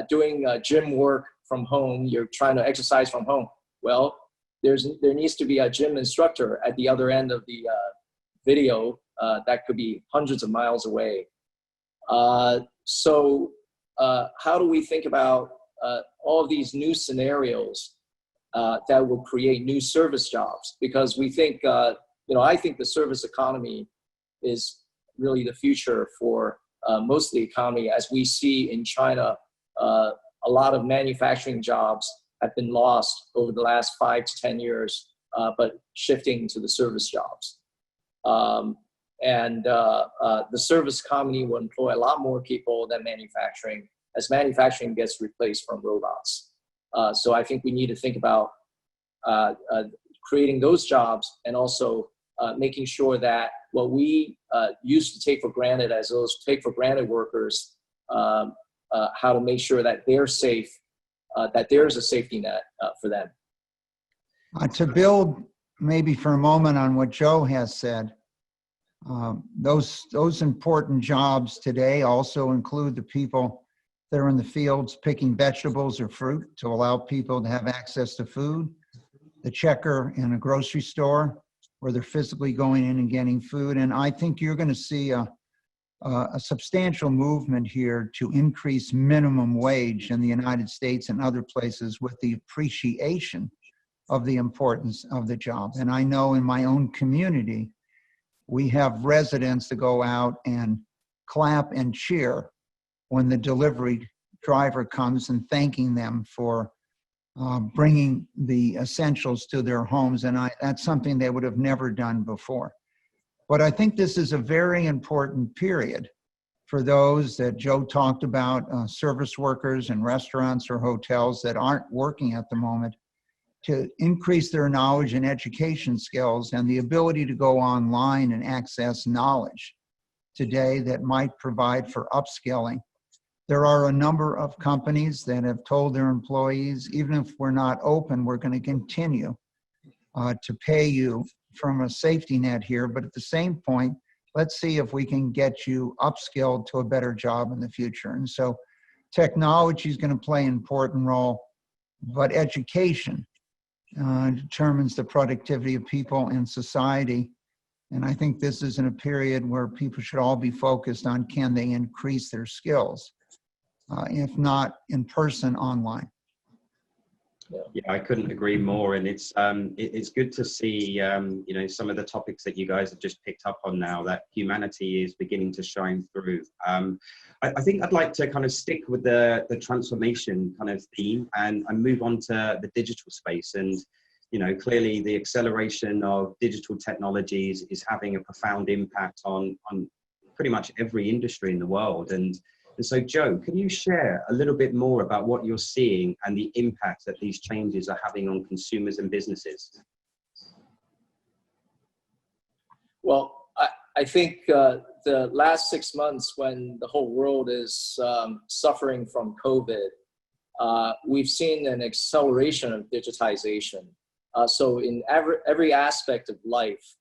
doing gym work from home, you're trying to exercise from home. Well, there needs to be a gym instructor at the other end of the video that could be hundreds of miles away. So how do we think about all of these new scenarios that will create new service jobs? Because we think, I think the service economy is really the future for most of the economy. As we see in China, a lot of manufacturing jobs have been lost over the last 5 to 10 years, but shifting to the service jobs. The service economy will employ a lot more people than manufacturing, as manufacturing gets replaced from robots. So I think we need to think about creating those jobs, and also making sure that what we used to take for granted as those take for granted workers, how to make sure that they're safe, that there's a safety net for them. To build maybe for a moment on what Joe has said, those important jobs today also include the people that are in the fields picking vegetables or fruit to allow people to have access to food, the checker in a grocery store where they're physically going in and getting food. And I think you're going to see a substantial movement here to increase minimum wage in the United States and other places with the appreciation of the importance of the job. And I know in my own community, we have residents that go out and clap and cheer when the delivery driver comes and thanking them for bringing the essentials to their homes. And that's something they would have never done before. But I think this is a very important period for those that Joe talked about, service workers in restaurants or hotels that aren't working at the moment, to increase their knowledge and education skills and the ability to go online and access knowledge today that might provide for upskilling. There are a number of companies that have told their employees, even if we're not open, we're going to continue to pay you from a safety net here. But at the same point, let's see if we can get you upskilled to a better job in the future. And so technology is going to play an important role, but education determines the productivity of people and society. And I think this is in a period where people should all be focused on, can they increase their skills? If not in person, online. Yeah, I couldn't agree more. And it's good to see, some of the topics that you guys have just picked up on now, that humanity is beginning to shine through. I think I'd like to kind of stick with the transformation kind of theme and move on to the digital space. And clearly the acceleration of digital technologies is having a profound impact on pretty much every industry in the world. And so, Joe, can you share a little bit more about what you're seeing and the impact that these changes are having on consumers and businesses? Well, I think the last 6 months, when the whole world is suffering from COVID, we've seen an acceleration of digitization. So in every aspect of life,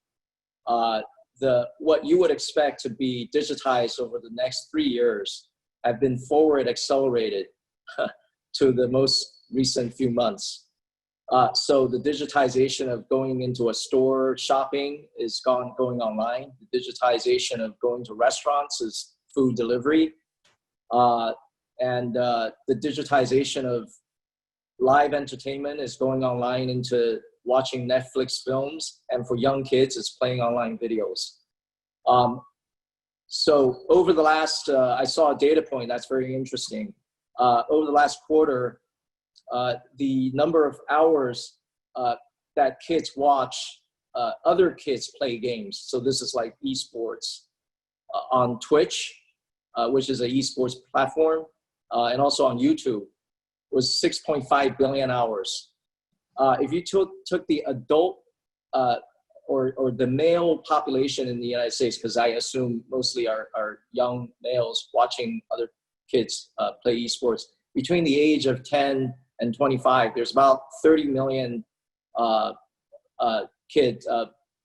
what you would expect to be digitized over the next 3 years have been forward accelerated to the most recent few months. So the digitization of going into a store shopping is going online. The digitization of going to restaurants is food delivery. And the digitization of live entertainment is going online into watching Netflix films. And for young kids, it's playing online videos. So over the last, I saw a data point that's very interesting. Over the last quarter, the number of hours that kids watch other kids play games. So this is like esports on Twitch, which is an esports platform, and also on YouTube, was 6.5 billion hours. If you took the adult or the male population in the United States, because I assume mostly are young males watching other kids play esports, between the age of 10 and 25, there's about 30 million kids,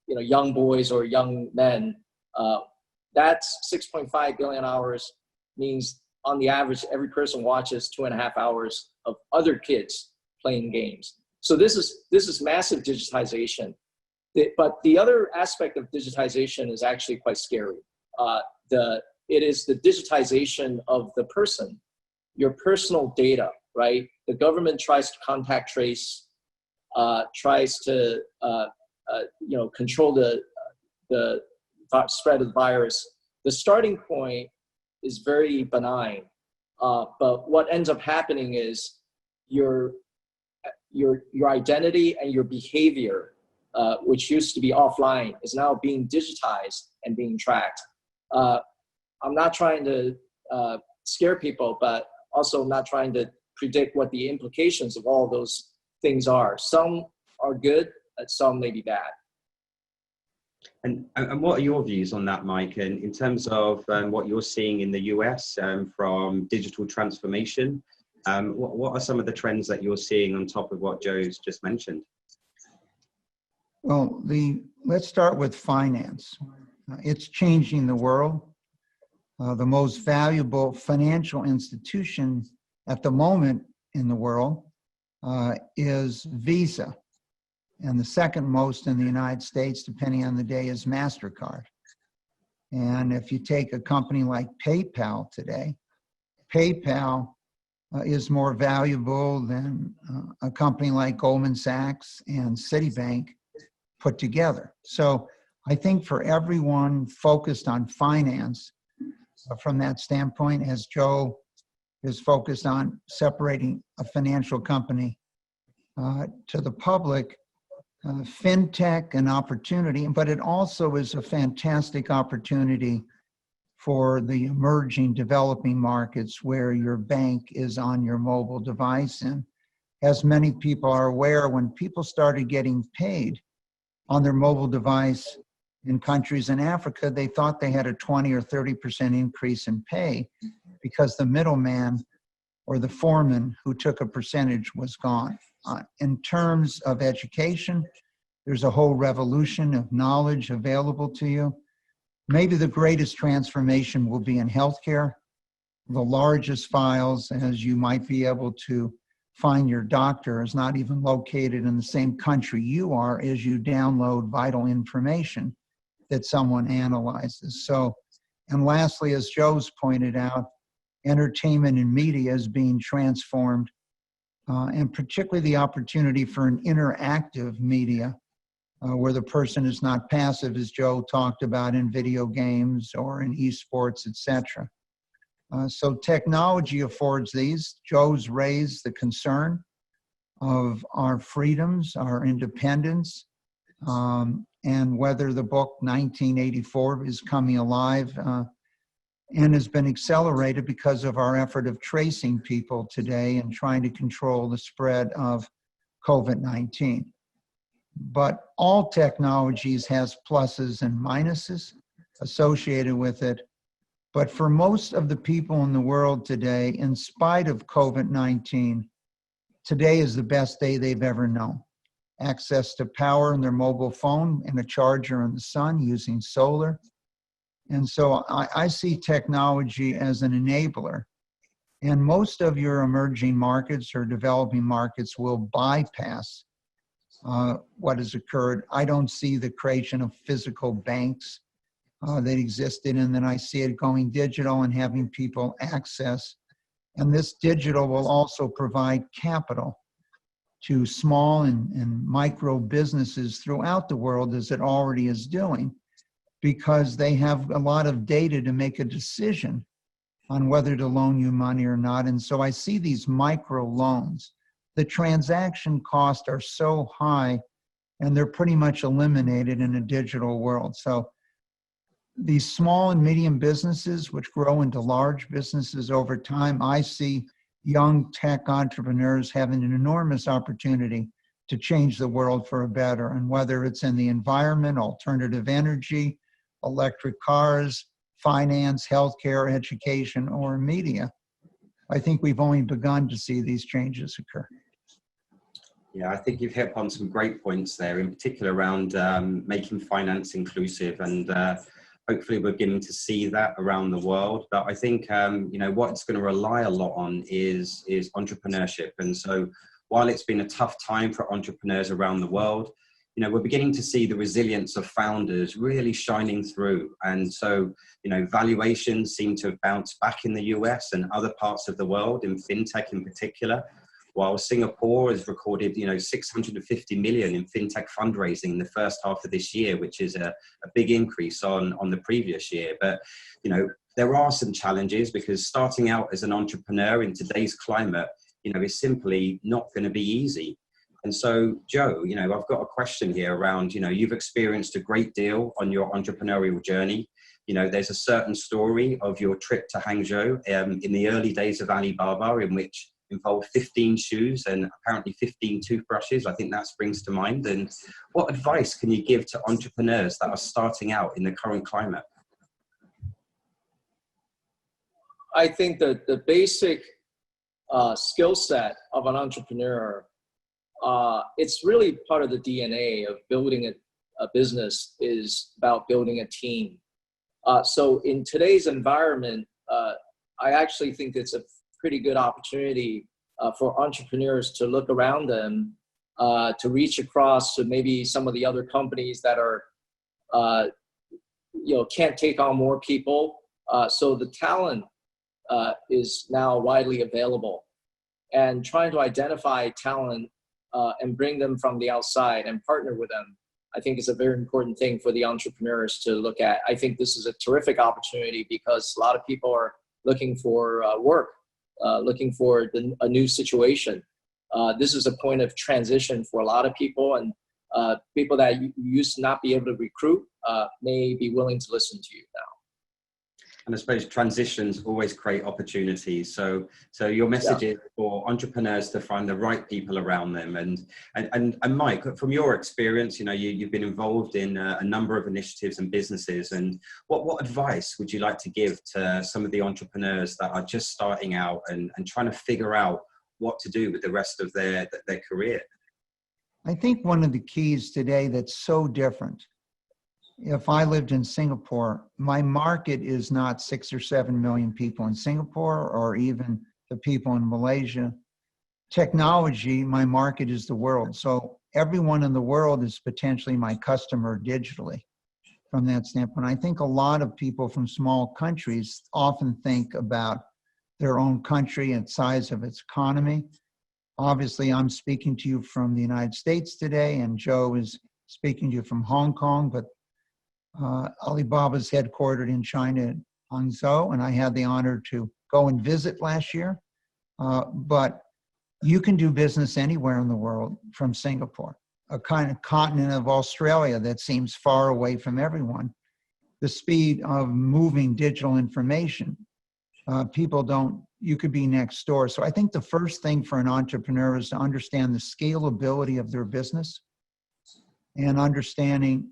young boys or young men. That's 6.5 billion hours, means on the average, every person watches 2.5 hours of other kids playing games. So this is massive digitization. But the other aspect of digitization is actually quite scary. It is the digitization of the person, your personal data, right? The government tries to contact trace, tries to control the spread of the virus. The starting point is very benign, but what ends up happening is your identity and your behavior, which used to be offline, is now being digitized and being tracked. I'm not trying to scare people, but also not trying to predict what the implications of all those things are. Some are good, and some may be bad. And what are your views on that, Mike, and in terms of what you're seeing in the US from digital transformation? What are some of the trends that you're seeing on top of what Joe's just mentioned? Well, let's start with finance. It's changing the world. The most valuable financial institution at the moment in the world is Visa. And the second most in the United States, depending on the day, is MasterCard. And if you take a company like PayPal today, PayPal is more valuable than a company like Goldman Sachs and Citibank put together. So I think for everyone focused on finance, from that standpoint, as Joe is focused on separating a financial company to the public, fintech an opportunity, but it also is a fantastic opportunity for the emerging developing markets where your bank is on your mobile device. And as many people are aware, when people started getting paid on their mobile device in countries in Africa, they thought they had a 20 or 30% increase in pay because the middleman or the foreman who took a percentage was gone. In terms of education, there's a whole revolution of knowledge available to you. Maybe the greatest transformation will be in healthcare. The largest files, as you might be able to find your doctor, is not even located in the same country you are as you download vital information that someone analyzes. So, and lastly, as Joe's pointed out, entertainment and media is being transformed, and particularly the opportunity for an interactive media where the person is not passive, as Joe talked about in video games or in esports, etc. So technology affords these. Joe's raised the concern of our freedoms, our independence, and whether the book 1984 is coming alive and has been accelerated because of our effort of tracing people today and trying to control the spread of COVID-19. But all technologies has pluses and minuses associated with it. But for most of the people in the world today, in spite of COVID-19, today is the best day they've ever known. Access to power in their mobile phone and a charger in the sun using solar. And so I see technology as an enabler. And most of your emerging markets or developing markets will bypass what has occurred. I don't see the creation of physical banks that existed, and then I see it going digital and having people access. And this digital will also provide capital to small and micro businesses throughout the world, as it already is doing, because they have a lot of data to make a decision on whether to loan you money or not. And so I see these micro loans. The transaction costs are so high, and they're pretty much eliminated in a digital world. So these small and medium businesses, which grow into large businesses over time, I see young tech entrepreneurs having an enormous opportunity to change the world for a better. And whether it's in the environment, alternative energy, electric cars, finance, healthcare, education, or media, I think we've only begun to see these changes occur. Yeah, I think you've hit upon some great points there, in particular around making finance inclusive, and hopefully we're beginning to see that around the world. But I think you know, what it's going to rely a lot on is entrepreneurship. And so while it's been a tough time for entrepreneurs around the world, you know, we're beginning to see the resilience of founders really shining through. And so, you know, valuations seem to have bounced back in the US and other parts of the world, in fintech in particular, while Singapore has recorded, you know, 650 million in fintech fundraising in the first half of this year, which is a big increase on the previous year. But, you know, there are some challenges, because starting out as an entrepreneur in today's climate, you know, is simply not going to be easy. And so, Joe, you know, I've got a question here around, you know, you've experienced a great deal on your entrepreneurial journey. You know, there's a certain story of your trip to Hangzhou in the early days of Alibaba, in which involved 15 shoes and apparently 15 toothbrushes. I think that springs to mind. And what advice can you give to entrepreneurs that are starting out in the current climate? I think that the basic skill set of an entrepreneur, it's really part of the DNA of building a business, is about building a team. So in today's environment, I actually think it's a pretty good opportunity for entrepreneurs to look around them, to reach across to maybe some of the other companies that are, you know, can't take on more people. So the talent is now widely available, and trying to identify talent and bring them from the outside and partner with them, I think is a very important thing for the entrepreneurs to look at. I think this is a terrific opportunity, because a lot of people are looking for work, looking for a new situation. This is a point of transition for a lot of people, and people that used to not be able to recruit may be willing to listen to you now. And I suppose transitions always create opportunities. So your message is for entrepreneurs to find the right people around them. And Mike, from your experience, you know, you've been involved in a number of initiatives and businesses. And what advice would you like to give to some of the entrepreneurs that are just starting out and trying to figure out what to do with the rest of their career? I think one of the keys today that's so different, if I lived in Singapore, my market is not 6 or 7 million people in Singapore, or even the people in Malaysia. Technology, my market is the world. So everyone in the world is potentially my customer digitally from that standpoint. I think a lot of people from small countries often think about their own country and size of its economy. Obviously, I'm speaking to you from the United States today, and Joe is speaking to you from Hong Kong, but Alibaba's headquartered in China, Hangzhou, and I had the honor to go and visit last year. But You can do business anywhere in the world from Singapore, a kind of continent of Australia that seems far away from everyone. The speed of moving digital information, you could be next door. So I think the first thing for an entrepreneur is to understand the scalability of their business and understanding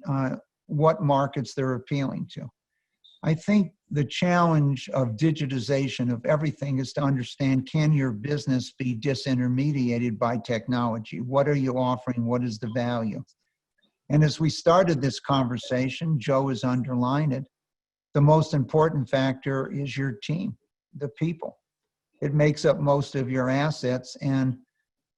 what markets they're appealing to. I think the challenge of digitization of everything is to understand, can your business be disintermediated by technology? What are you offering? What is the value? And as we started this conversation, Joe has underlined it, the most important factor is your team, the people. It makes up most of your assets, and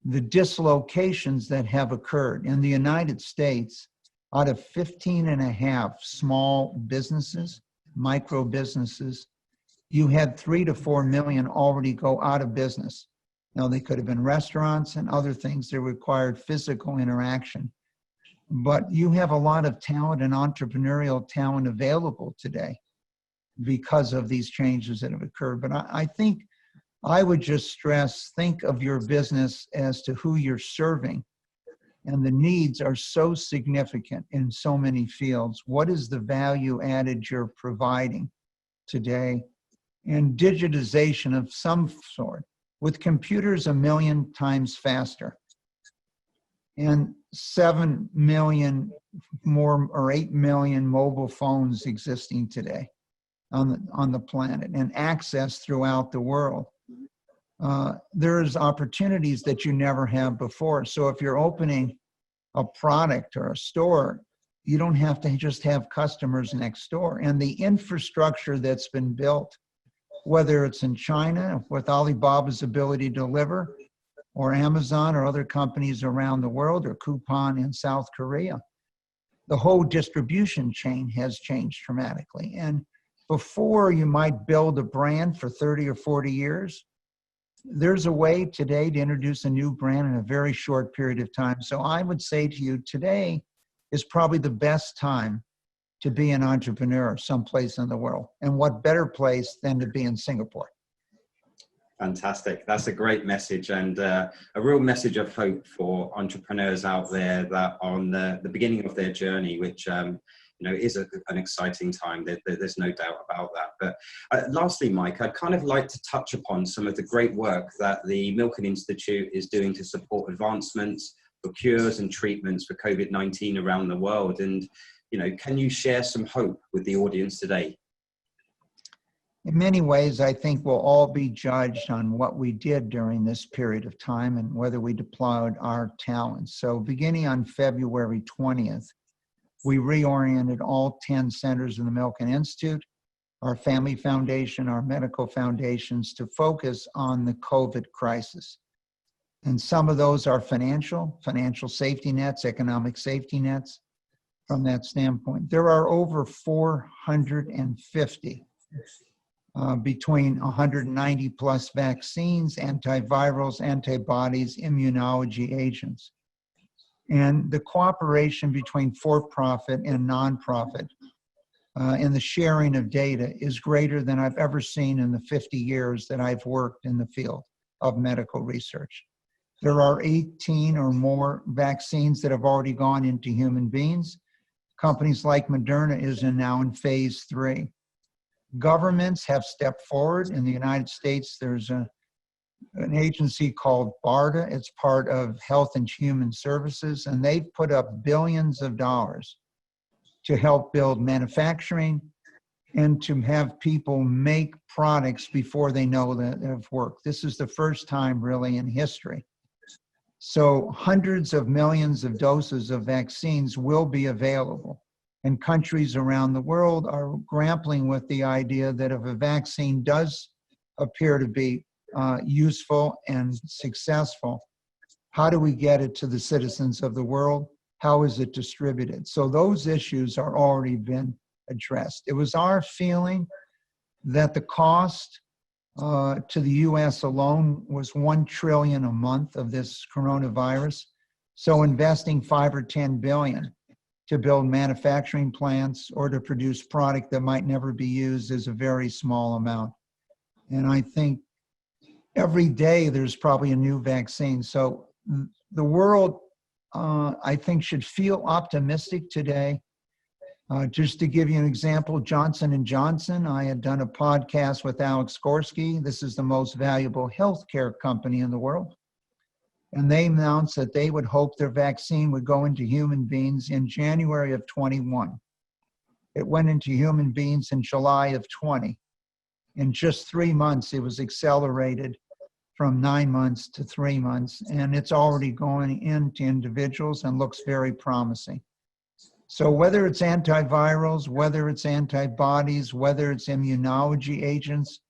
the dislocations that have occurred in the United States, out of 15.5 small businesses, micro businesses, you had 3 to 4 million already go out of business. Now, they could have been restaurants and other things that required physical interaction. But you have a lot of talent and entrepreneurial talent available today because of these changes that have occurred. But I think I would just stress, think of your business as to who you're serving. And the needs are so significant in so many fields. What is the value added you're providing today? And digitization of some sort, with computers 1 million times faster and 7 million more or 8 million mobile phones existing today on the planet and access throughout the world. There's opportunities that you never have before. So if you're opening a product or a store, you don't have to just have customers next door. And the infrastructure that's been built, whether it's in China with Alibaba's ability to deliver, or Amazon or other companies around the world, or Coupon in South Korea, the whole distribution chain has changed dramatically. And before you might build a brand for 30 or 40 years, there's a way today to introduce a new brand in a very short period of time. So I would say to you, today is probably the best time to be an entrepreneur someplace in the world. And what better place than to be in Singapore? Fantastic. That's a great message, and a real message of hope for entrepreneurs out there that are on the beginning of their journey, which is an exciting time. There's no doubt about that. But lastly, Mike, I'd kind of like to touch upon some of the great work that the Milken Institute is doing to support advancements for cures and treatments for COVID-19 around the world. And, can you share some hope with the audience today? In many ways, I think we'll all be judged on what we did during this period of time and whether we deployed our talents. So beginning on February 20th, we reoriented all 10 centers in the Milken Institute, our family foundation, our medical foundations, to focus on the COVID crisis. And some of those are financial safety nets, economic safety nets from that standpoint. There are over 450 between 190 plus vaccines, antivirals, antibodies, immunology agents. And the cooperation between for-profit and nonprofit and the sharing of data is greater than I've ever seen in the 50 years that I've worked in the field of medical research. There are 18 or more vaccines that have already gone into human beings. Companies like Moderna is now in phase 3. Governments have stepped forward. In the United States, there's an agency called BARDA. It's part of Health and Human Services, and they've put up billions of dollars to help build manufacturing and to have people make products before they know that have worked. This is the first time really in history. So hundreds of millions of doses of vaccines will be available. And countries around the world are grappling with the idea that if a vaccine does appear to be useful and successful, how do we get it to the citizens of the world? How is it distributed? So those issues are already been addressed. It was our feeling that the cost to the US alone was $1 trillion a month of this coronavirus. So investing 5 or 10 billion to build manufacturing plants or to produce product that might never be used is a very small amount. And I think every day there's probably a new vaccine. So the world, I think, should feel optimistic today. Just to give you an example, Johnson & Johnson, I had done a podcast with Alex Gorski. This is the most valuable healthcare company in the world. And they announced that they would hope their vaccine would go into human beings in January of 21. It went into human beings in July of 20. In just 3 months, it was accelerated from 9 months to 3 months, and it's already going into individuals and looks very promising. So whether it's antivirals, whether it's antibodies, whether it's immunology agents,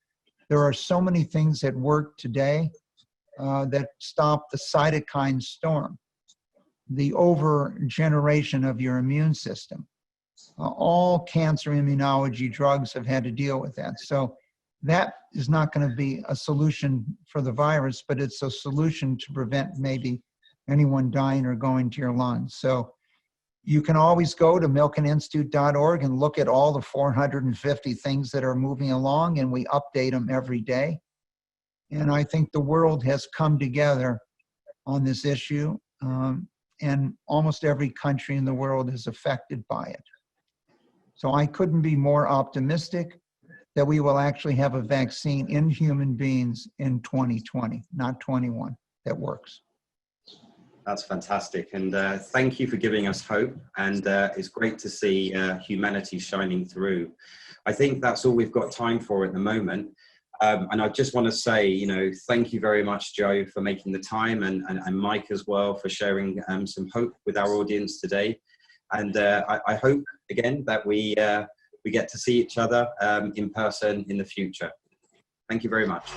there are so many things that work today that stop the cytokine storm, the overgeneration of your immune system. All cancer immunology drugs have had to deal with that. So that is not going to be a solution for the virus, but it's a solution to prevent maybe anyone dying or going to your lungs. So you can always go to milkeninstitute.org and look at all the 450 things that are moving along, and we update them every day. And I think the world has come together on this issue, and almost every country in the world is affected by it. So I couldn't be more optimistic that we will actually have a vaccine in human beings in 2020, not 21, that works. That's fantastic. And thank you for giving us hope. And it's great to see humanity shining through. I think that's all we've got time for at the moment. And I just want to say, you know, thank you very much, Joe, for making the time, and Mike as well for sharing some hope with our audience today. And I hope, again, that we get to see each other in person in the future. Thank you very much.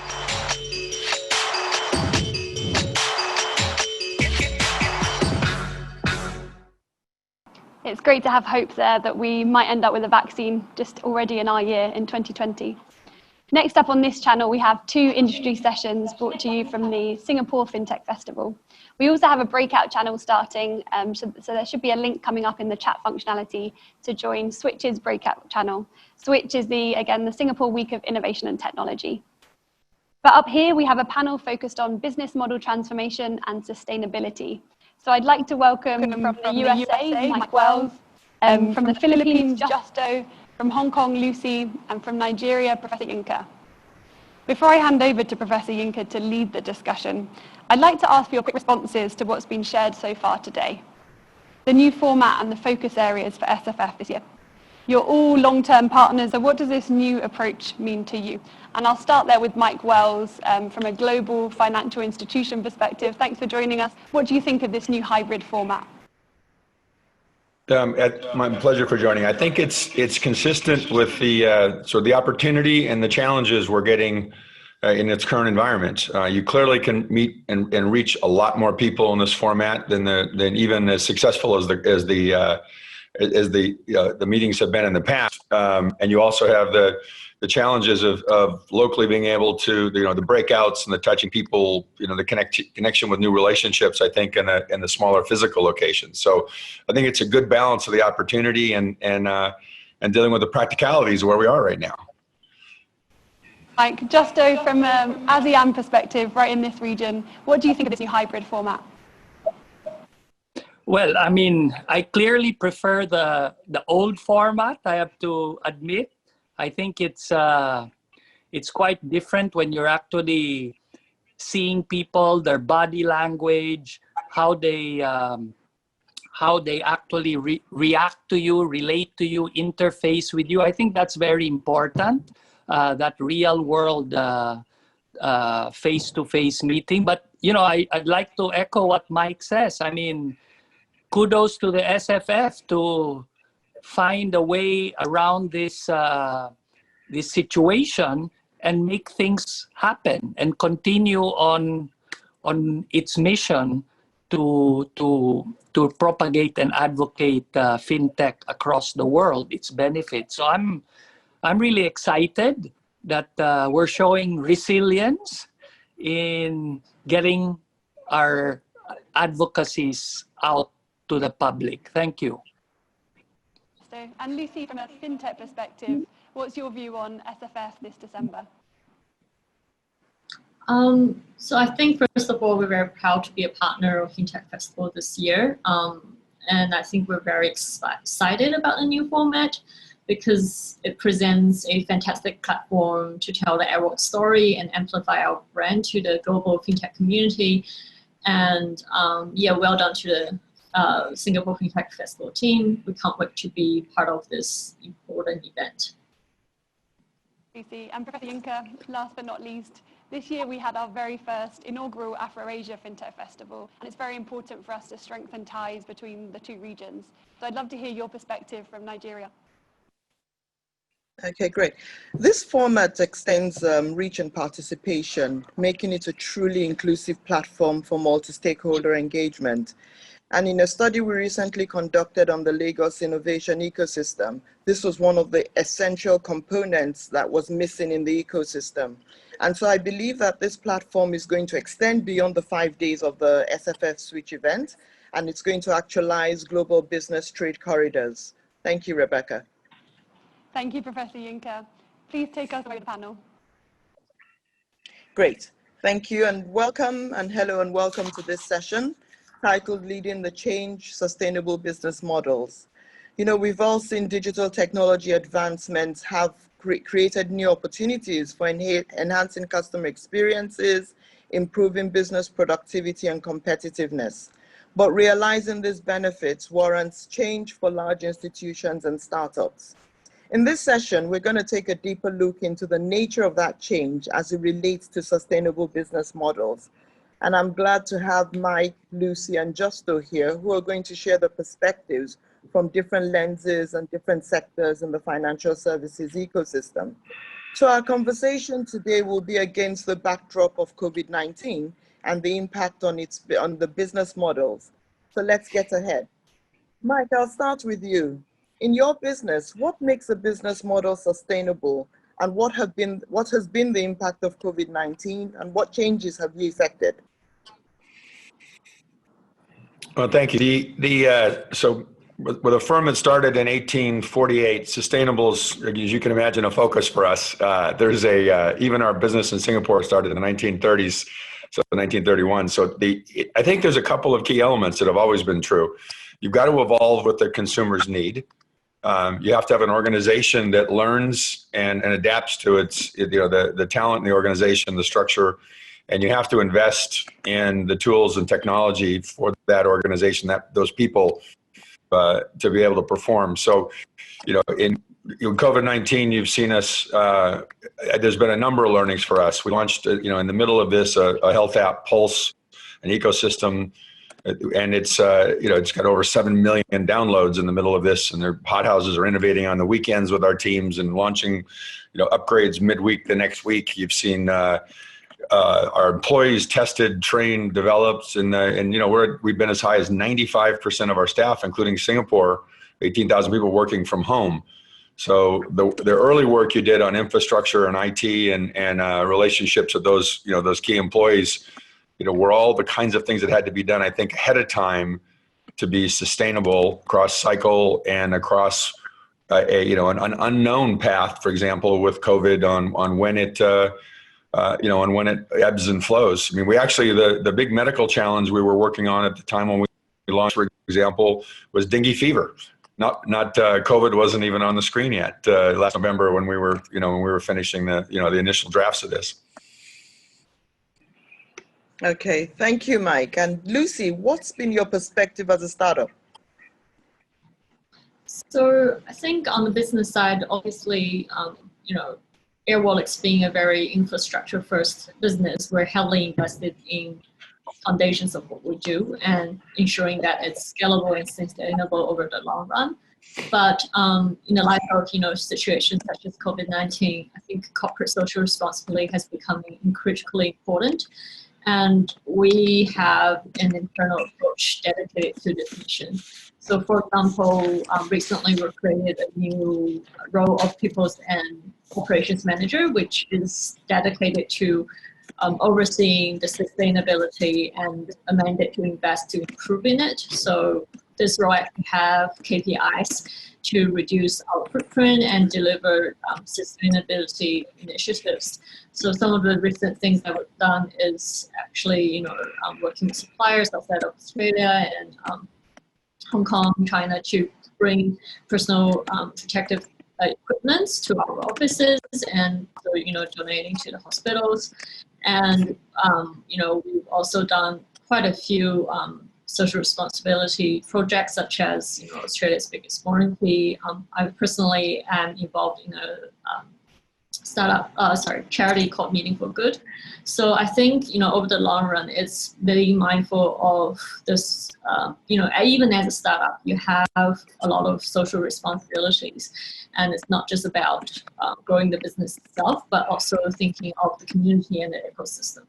It's great to have hope there that we might end up with a vaccine just already in our year in 2020. Next up on this channel, we have 2 industry sessions brought to you from the Singapore Fintech Festival. We also have a breakout channel starting, so there should be a link coming up in the chat functionality to join Switch's breakout channel. Switch is the Singapore Week of Innovation and Technology. But up here, we have a panel focused on business model transformation and sustainability. So I'd like to welcome from the USA, Mike Wells, from the Philippines, Justo, from Hong Kong, Lucy, and from Nigeria, Professor Yinka. Before I hand over to Professor Yinka to lead the discussion, I'd like to ask for your quick responses to what's been shared so far today. The new format and the focus areas for SFF this year. You're all long-term partners, so what does this new approach mean to you? And I'll start there with Mike Wells from a global financial institution perspective. Thanks for joining us. What do you think of this new hybrid format? My pleasure for joining. I think it's consistent with the sort of the opportunity and the challenges we're getting in its current environment. You clearly can meet and reach a lot more people in this format than even as successful as the meetings have been in the past. And you also have the challenges of locally being able to, the breakouts and the touching people, the connection with new relationships, I think, in the smaller physical locations. So I think it's a good balance of the opportunity and dealing with the practicalities of where we are right now. Mike, Justo, from an ASEAN perspective, right in this region, what do you think of this new hybrid format? Well, I mean, I clearly prefer the old format, I have to admit. I think it's quite different when you're actually seeing people, their body language, how they actually react to you, relate to you, interface with you. I think that's very important, that real world face-to-face meeting. But, I'd like to echo what Mike says. I mean, kudos to the SFF to find a way around this situation and make things happen and continue on its mission to propagate and advocate fintech across the world, its benefits. So I'm really excited that we're showing resilience in getting our advocacies out to the public. Thank you. And Lucy, from a fintech perspective, what's your view on SFF this December? So I think, first of all, we're very proud to be a partner of Fintech Festival this year. And I think we're very excited about the new format because it presents a fantastic platform to tell the Airwallex story and amplify our brand to the global Fintech community. And yeah, well done to the Singapore Fintech Festival team. We can't wait to be part of this important event. Lucy and Professor Juncker, last but not least, this year we had our very first inaugural Afro-Asia Fintech Festival, and it's very important for us to strengthen ties between the two regions. So I'd love to hear your perspective from Nigeria. Okay, great. This format extends reach and participation, making it a truly inclusive platform for multi-stakeholder engagement. And in a study we recently conducted on the Lagos innovation ecosystem, this was one of the essential components that was missing in the ecosystem. And so I believe that this platform is going to extend beyond the 5 days of the SFF Switch event, and it's going to actualize global business trade corridors. Thank you, Rebecca. Thank you, Professor Juncker. Please take us away to the panel. Great. Thank you and welcome and hello and welcome to this session titled Leading the Change, Sustainable Business Models. You know, we've all seen digital technology advancements have created new opportunities for enhancing customer experiences, improving business productivity and competitiveness. But realizing these benefits warrants change for large institutions and startups. In this session, we're going to take a deeper look into the nature of that change as it relates to sustainable business models. And I'm glad to have Mike, Lucy, and Justo here, who are going to share the perspectives from different lenses and different sectors in the financial services ecosystem. So our conversation today will be against the backdrop of COVID-19 and the impact on the business models. So let's get ahead. Mike, I'll start with you. In your business, what makes a business model sustainable, and what has been the impact of COVID-19, and what changes have you effected? Well, thank you. So with a firm that started in 1848, sustainable is, as you can imagine, a focus for us. There's even our business in Singapore started in the 1930s, so 1931. So I think there's a couple of key elements that have always been true. You've got to evolve what the consumers need. You have to have an organization that learns and adapts to its, the talent in the organization, the structure, and you have to invest in the tools and technology for that organization, those people, to be able to perform. So, in COVID-19, you've seen us. There's been a number of learnings for us. We launched, in the middle of this, a health app, Pulse, an ecosystem. And it's got over 7 million downloads in the middle of this, and their hothouses are innovating on the weekends with our teams and launching, upgrades midweek the next week. You've seen our employees tested, trained, developed, and we've been as high as 95% of our staff, including Singapore, 18,000 people working from home. So the early work you did on infrastructure and IT and relationships with those key employees, were all the kinds of things that had to be done, I think, ahead of time to be sustainable across cycle and across an unknown path, for example, with COVID on when it on when it ebbs and flows. I mean, we actually, the big medical challenge we were working on at the time when we launched, for example, was dengue fever. Not COVID wasn't even on the screen yet last November when we were finishing the initial drafts of this. Okay, thank you, Mike. And Lucy, what's been your perspective as a startup? So I think on the business side, obviously, Airwallex being a very infrastructure-first business, we're heavily invested in foundations of what we do and ensuring that it's scalable and sustainable over the long run. But in the light of situations such as COVID-19, I think corporate social responsibility has become critically important. And we have an internal approach dedicated to this mission. So for example, recently we created a new role of People's and Operations Manager, which is dedicated to overseeing the sustainability and a mandate to invest to improving it. So this role actually have KPIs to reduce our footprint and deliver sustainability initiatives. So some of the recent things that we've done is actually, working with suppliers outside of Australia and Hong Kong, China to bring personal protective equipment to our offices, and so, donating to the hospitals. And we've also done quite a few social responsibility projects, such as Australia's biggest warranty. I personally am involved in a charity called Meaningful Good. So I think over the long run, it's being mindful of this. Even as a startup, you have a lot of social responsibilities, and it's not just about growing the business itself, but also thinking of the community and the ecosystem.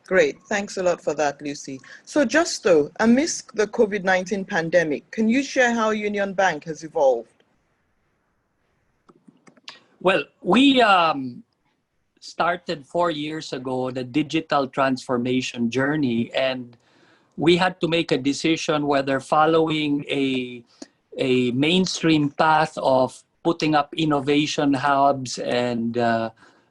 Great, thanks a lot for that, Lucy. So Justo, amidst the COVID-19 pandemic, can you share how UnionBank has evolved? Well, we started 4 years ago the digital transformation journey, and we had to make a decision whether following a mainstream path of putting up innovation hubs and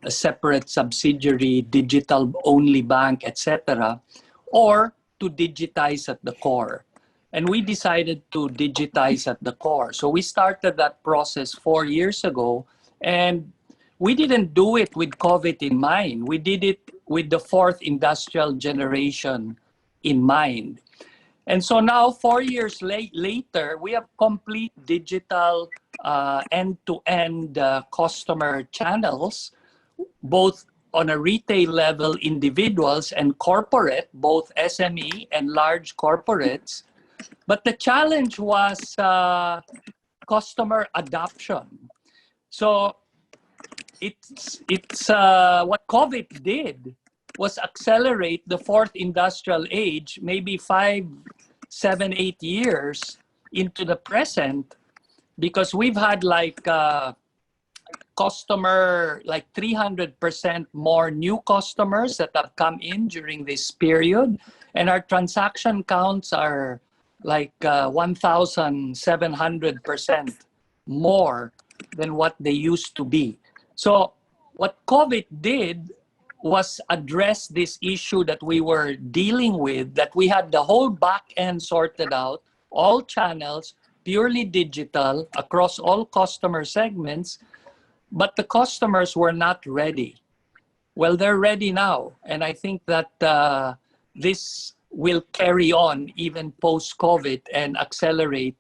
a separate subsidiary, digital-only bank, etc., or to digitize at the core. And we decided to digitize at the core. So we started that process 4 years ago, and we didn't do it with COVID in mind. We did it with the fourth industrial generation in mind. And so now, 4 years later, we have complete digital end-to-end customer channels, both on a retail level, individuals and corporate, both SME and large corporates. But the challenge was customer adoption. So it's what COVID did was accelerate the fourth industrial age, maybe 5, 7, 8 years into the present, because we've had customer, 300% more new customers that have come in during this period. And our transaction counts are 1,700% more than what they used to be. So what COVID did was address this issue that we were dealing with, that we had the whole back end sorted out, all channels, purely digital across all customer segments, but the customers were not ready. Well, they're ready now. And I think that this will carry on even post-COVID and accelerate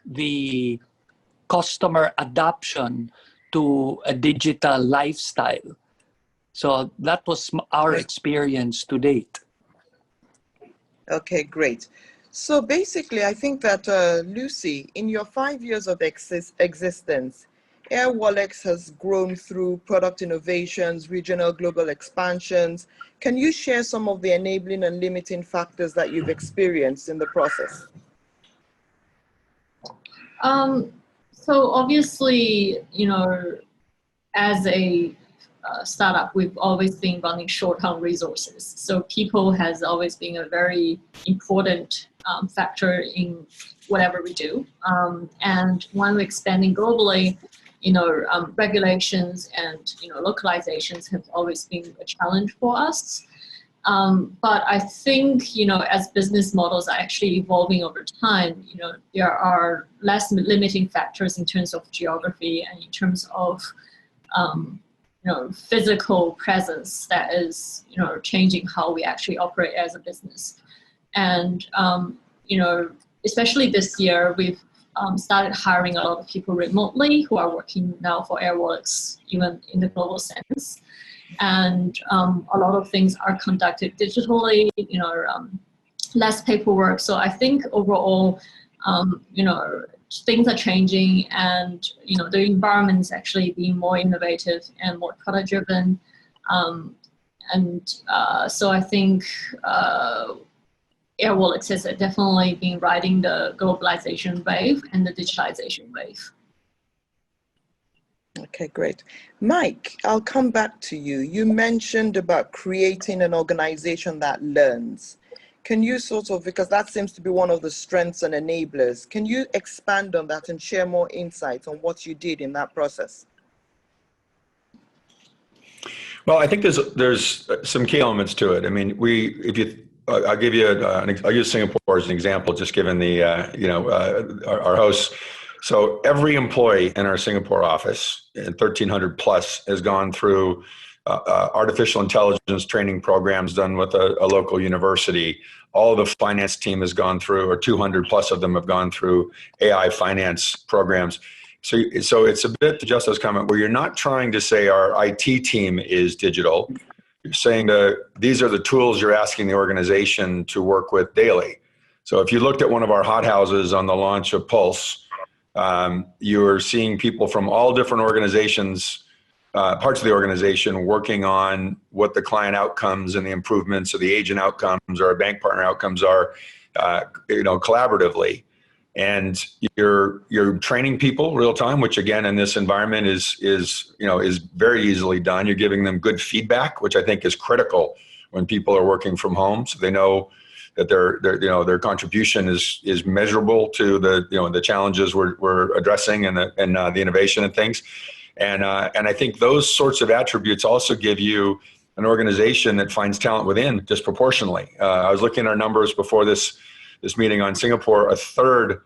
the customer adoption to a digital lifestyle. So that was our experience to date. Okay, great. So basically, I think that, Lucy, in your 5 years of existence, Airwallex has grown through product innovations, regional global expansions. Can you share some of the enabling and limiting factors that you've experienced in the process? So obviously, as a startup, we've always been running short-term resources. So people has always been a very important factor in whatever we do. And when we're expanding globally, regulations and localizations have always been a challenge for us. But I think as business models are actually evolving over time, there are less limiting factors in terms of geography and in terms of physical presence that is changing how we actually operate as a business. And especially this year, we've started hiring a lot of people remotely who are working now for Airwallex, even in the global sense. And a lot of things are conducted digitally, less paperwork. So I think overall, things are changing, and the environment is actually being more innovative and more product driven. So I think Airwallex has definitely been riding the globalization wave and the digitalization wave. Okay, great. Mike, I'll come back to you. You mentioned about creating an organization that learns. Can you sort of, because that seems to be one of the strengths and enablers, can you expand on that and share more insights on what you did in that process? Well, I think there's some key elements to it. I mean, I'll give you I'll use Singapore as an example, just given the our hosts. So every employee in our Singapore office, and 1,300 plus, has gone through artificial intelligence training programs done with a local university. All of the finance team has gone through, or 200 plus of them have gone through AI finance programs. So it's a bit to Justo's comment where you're not trying to say our IT team is digital. You're saying that these are the tools you're asking the organization to work with daily. So if you looked at one of our hot houses on the launch of Pulse, you're seeing people from all different organizations, parts of the organization, working on what the client outcomes and the improvements of the agent outcomes or bank partner outcomes are, collaboratively. And you're training people real time, which again in this environment is very easily done. You're giving them good feedback, which I think is critical when people are working from home, so they know that their contribution is measurable to the challenges we're addressing and the innovation and things. And I think those sorts of attributes also give you an organization that finds talent within disproportionately. I was looking at our numbers before this meeting on Singapore. A third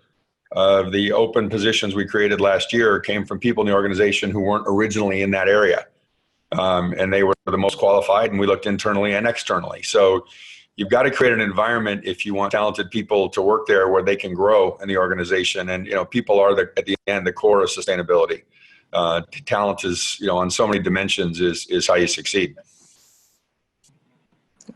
of the open positions we created last year came from people in the organization who weren't originally in that area. And they were the most qualified, and we looked internally and externally. So you've got to create an environment if you want talented people to work there where they can grow in the organization. And people are at the end the core of sustainability. Talent is, on so many dimensions is how you succeed.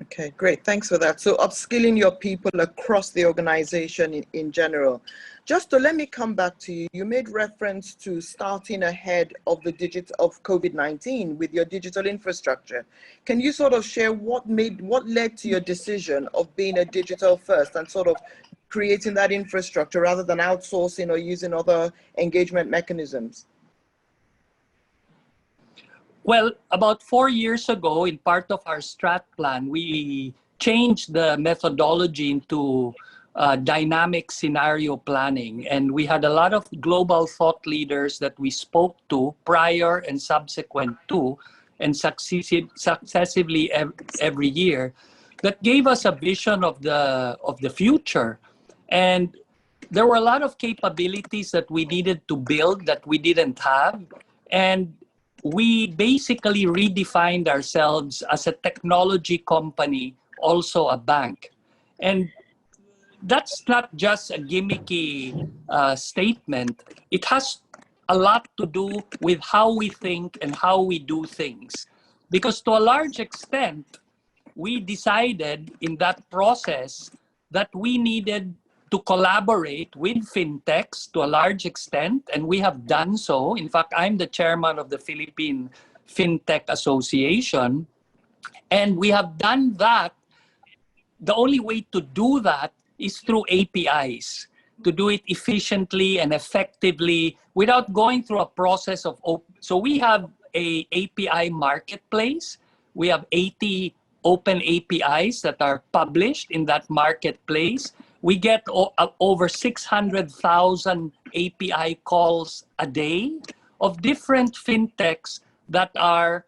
Okay, great. Thanks for that. So upskilling your people across the organization in general. Justo, let me come back to you. You made reference to starting ahead of the of COVID-19 with your digital infrastructure. Can you sort of share what led to your decision of being a digital first and sort of creating that infrastructure rather than outsourcing or using other engagement mechanisms? Well, about 4 years ago, in part of our strat plan, we changed the methodology into dynamic scenario planning. And we had a lot of global thought leaders that we spoke to prior and subsequent to, and successively every year, that gave us a vision of the future. And there were a lot of capabilities that we needed to build that we didn't have. And we basically redefined ourselves as a technology company, also a bank. And that's not just a gimmicky statement. It has a lot to do with how we think and how we do things. Because to a large extent, we decided in that process that we needed to collaborate with fintechs to a large extent, and we have done so. In fact, I'm the chairman of the Philippine Fintech Association, and we have done that. The only way to do that is through APIs, to do it efficiently and effectively without going through a process of so we have a API marketplace. We have 80 open APIs that are published in that marketplace. We get over 600,000 API calls a day of different fintechs that are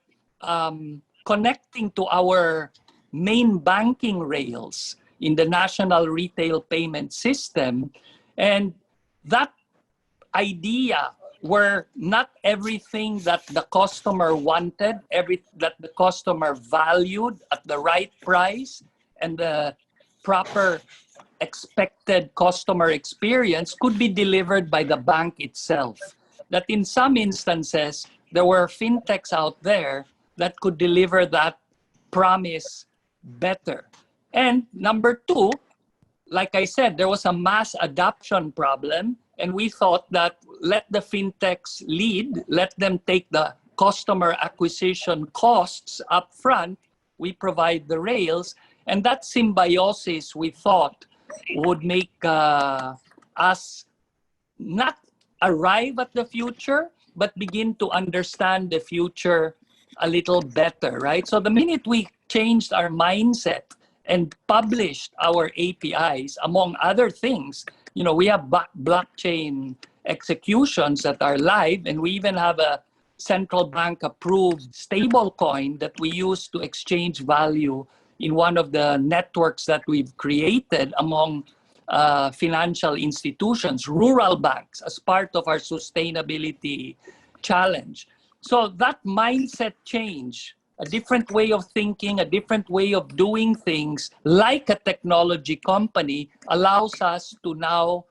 connecting to our main banking rails in the national retail payment system. And that idea where not everything that the customer wanted, that the customer valued at the right price and the proper expected customer experience could be delivered by the bank itself. That in some instances, there were fintechs out there that could deliver that promise better. And number two, like I said, there was a mass adoption problem, and we thought that let the fintechs lead, let them take the customer acquisition costs up front, we provide the rails, and that symbiosis we thought would make us not arrive at the future, but begin to understand the future a little better, right? So the minute we changed our mindset and published our APIs, among other things. You know, we have blockchain executions that are live, and we even have a central bank approved stable coin that we use to exchange value in one of the networks that we've created among financial institutions, rural banks, as part of our sustainability challenge. So that mindset change, a different way of thinking, a different way of doing things, like a technology company, allows us to now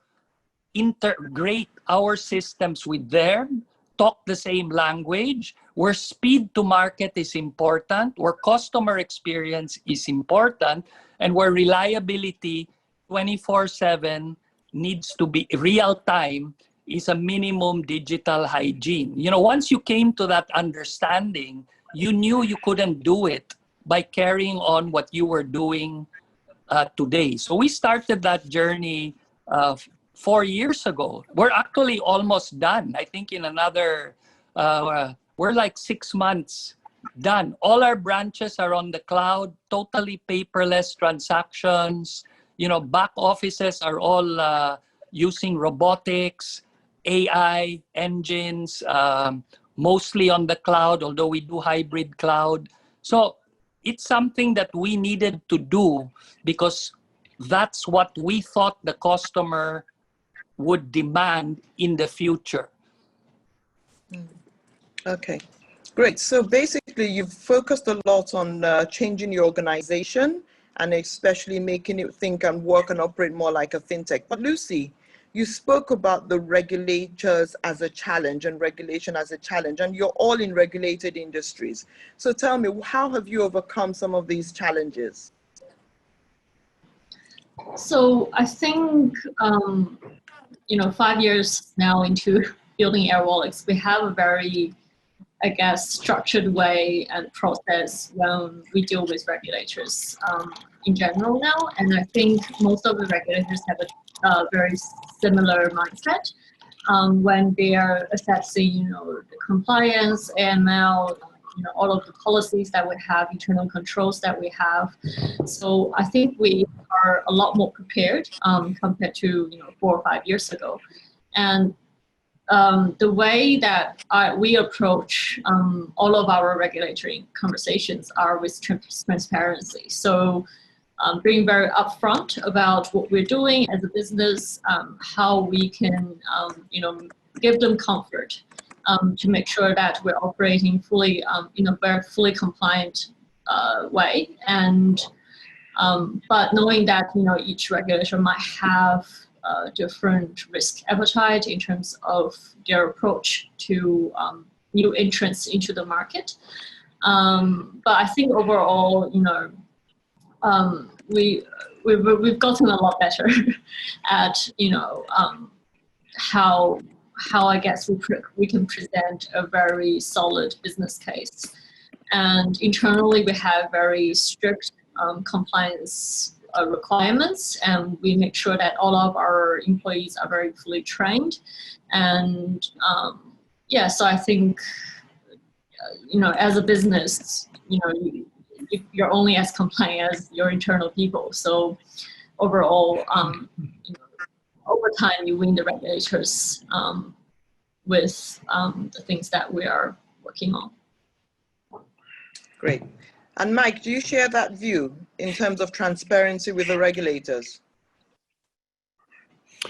integrate our systems with them, talk the same language, where speed to market is important, where customer experience is important, and where reliability 24/7 needs to be real time is a minimum digital hygiene. You know, once you came to that understanding, you knew you couldn't do it by carrying on what you were doing today. So we started that journey 4 years ago. We're actually almost done. I think in another, we're like 6 months done. All our branches are on the cloud, totally paperless transactions. You know, back offices are all using robotics, AI engines, mostly on the cloud, although we do hybrid cloud. So it's something that we needed to do because that's what we thought the customer would demand in the future. Okay, great. So basically you've focused a lot on changing your organization and especially making it think and work and operate more like a fintech. But Lucy, you spoke about the regulators as a challenge and regulation as a challenge, and you're all in regulated industries. So tell me, how have you overcome some of these challenges? So I think, you know, 5 years now into building Airwallex, we have a very, I guess, structured way and process when we deal with regulators in general now. And I think most of the regulators have a very similar mindset when they are assessing, you know, the compliance, AML, you know, all of the policies that we have, internal controls that we have. So I think we are a lot more prepared compared to, you know, 4 or 5 years ago. And the way that we approach all of our regulatory conversations are with transparency. So being very upfront about what we're doing as a business, how we can, you know, give them comfort to make sure that we're operating fully in a very fully compliant way. And but knowing that, you know, each regulator might have different risk appetite in terms of their approach to new entrants into the market. But I think overall, you know, we've gotten a lot better at, you know, how I guess we can present a very solid business case. And internally, we have very strict compliance requirements, and we make sure that all of our employees are very fully trained. And yeah, so I think, you know, as a business, you know, you're only as compliant as your internal people. So overall, you know, over time, you win the regulators with the things that we are working on. Great. And Mike, do you share that view in terms of transparency with the regulators?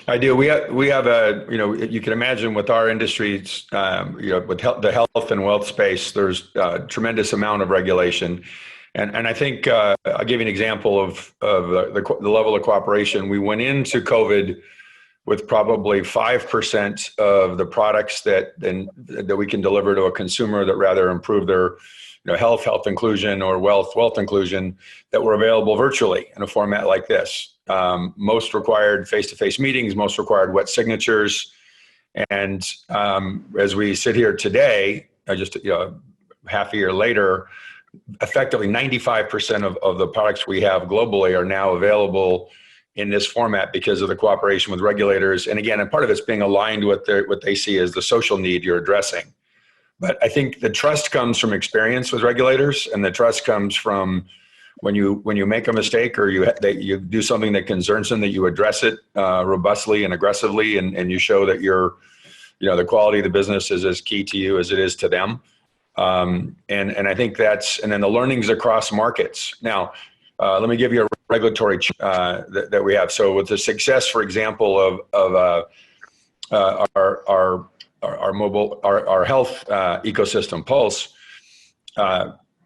I do. We have a, you know, you can imagine with our industries, you know, with the health and wealth space, there's a tremendous amount of regulation. And I think I'll give you an example of the level of cooperation. We went into COVID with probably 5% of the products that we can deliver to a consumer that rather improve their, you know, health inclusion or wealth inclusion, that were available virtually in a format like this. Most required face-to-face meetings, most required wet signatures. And as we sit here today, just, you know, half a year later, effectively 95% of the products we have globally are now available in this format because of the cooperation with regulators. And again, and part of it's being aligned with what they see as the social need you're addressing. But I think the trust comes from experience with regulators, and the trust comes from when you make a mistake or you do something that concerns them, that you address it robustly and aggressively, and you show that the quality of the business is as key to you as it is to them. And I think and then the learnings across markets. Now, let me give you a regulatory that we have. So with the success, for example, of our health ecosystem, Pulse,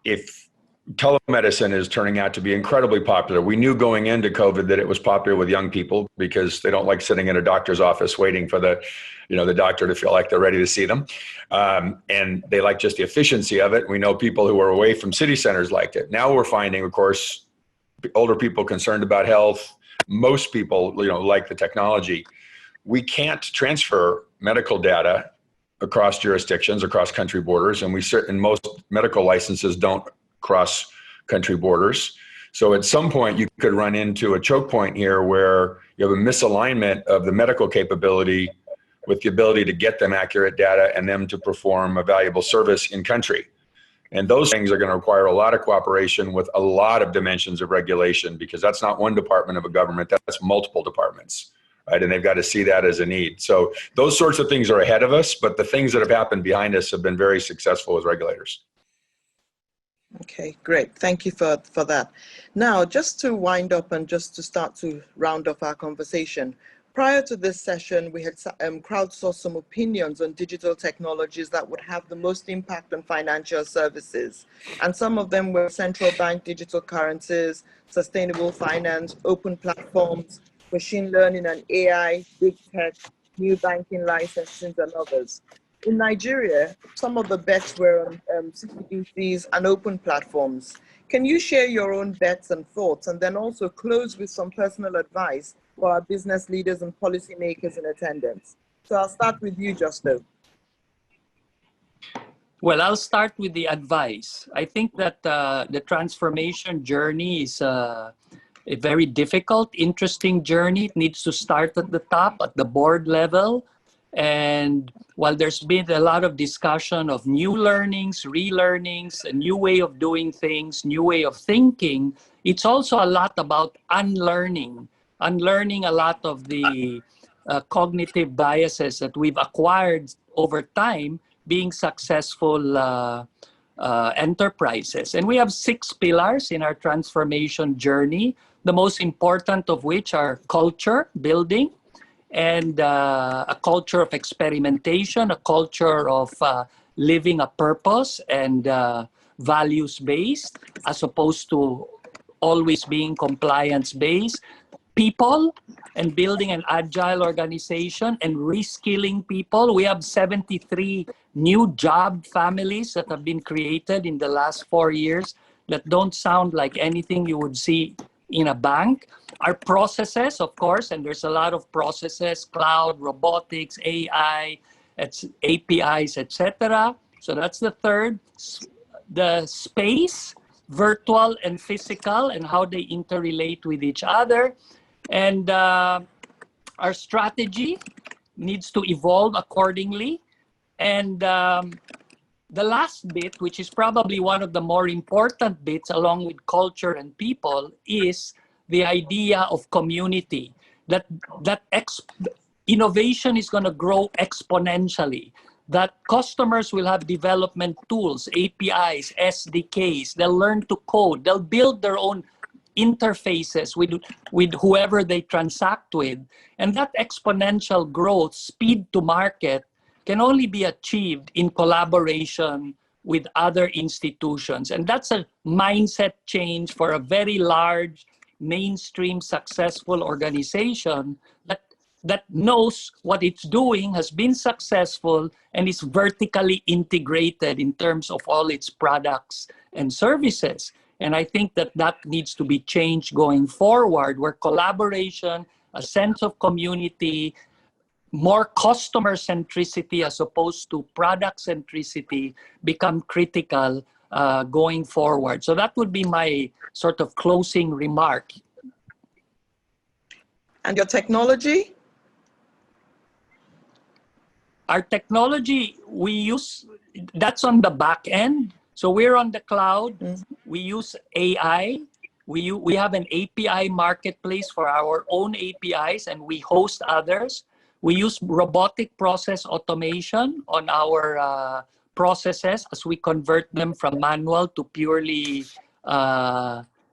if telemedicine is turning out to be incredibly popular. We knew going into COVID that it was popular with young people because they don't like sitting in a doctor's office waiting for the doctor to feel like they're ready to see them. And they like just the efficiency of it. We know people who are away from city centers liked it. Now we're finding, of course, older people concerned about health. Most people, like the technology. We can't transfer medical data across jurisdictions, across country borders, and most medical licenses don't cross country borders. So at some point you could run into a choke point here where you have a misalignment of the medical capability with the ability to get them accurate data and them to perform a valuable service in country. And those things are going to require a lot of cooperation with a lot of dimensions of regulation, because that's not one department of a government, that's multiple departments, right? And they've got to see that as a need. So those sorts of things are ahead of us, but the things that have happened behind us have been very successful as regulators. Okay, great. Thank you for that. Now, just to wind up and just to start to round off our conversation, prior to this session, we had crowdsourced some opinions on digital technologies that would have the most impact on financial services. And some of them were central bank digital currencies, sustainable finance, open platforms, machine learning and AI, big tech, new banking licensing, and others. In Nigeria, some of the bets were on CBDCs and open platforms. Can you share your own bets and thoughts, and then also close with some personal advice for our business leaders and policymakers in attendance? So I'll start with you, Justo. Well, I'll start with the advice. I think that the transformation journey is a very difficult, interesting journey. It needs to start at the top, at the board level. And while there's been a lot of discussion of new learnings, relearnings, a new way of doing things, new way of thinking, it's also a lot about unlearning a lot of the cognitive biases that we've acquired over time being successful enterprises. And we have 6 pillars in our transformation journey, the most important of which are culture building, and a culture of experimentation, a culture of living a purpose and values-based, as opposed to always being compliance-based. People and building an agile organization and reskilling people. We have 73 new job families that have been created in the last 4 years that don't sound like anything you would see in a bank. Our processes, of course, and there's a lot of processes, cloud, robotics, AI, APIs, etc. So that's the third. The space, virtual and physical, and how they interrelate with each other. And our strategy needs to evolve accordingly. And the last bit, which is probably one of the more important bits along with culture and people, is the idea of community. That innovation is going to grow exponentially. That customers will have development tools, APIs, SDKs. They'll learn to code. They'll build their own interfaces with whoever they transact with. And that exponential growth, speed to market, can only be achieved in collaboration with other institutions. And that's a mindset change for a very large, mainstream, successful organization that knows what it's doing, has been successful, and is vertically integrated in terms of all its products and services. And I think that needs to be changed going forward, where collaboration, a sense of community, more customer centricity as opposed to product centricity become critical going forward. So that would be my sort of closing remark. And your technology? Our technology, we use, that's on the back end. So we're on the cloud. We use AI We have an API marketplace for our own APIs, and we host others. We use robotic process automation on our processes as we convert them from manual to purely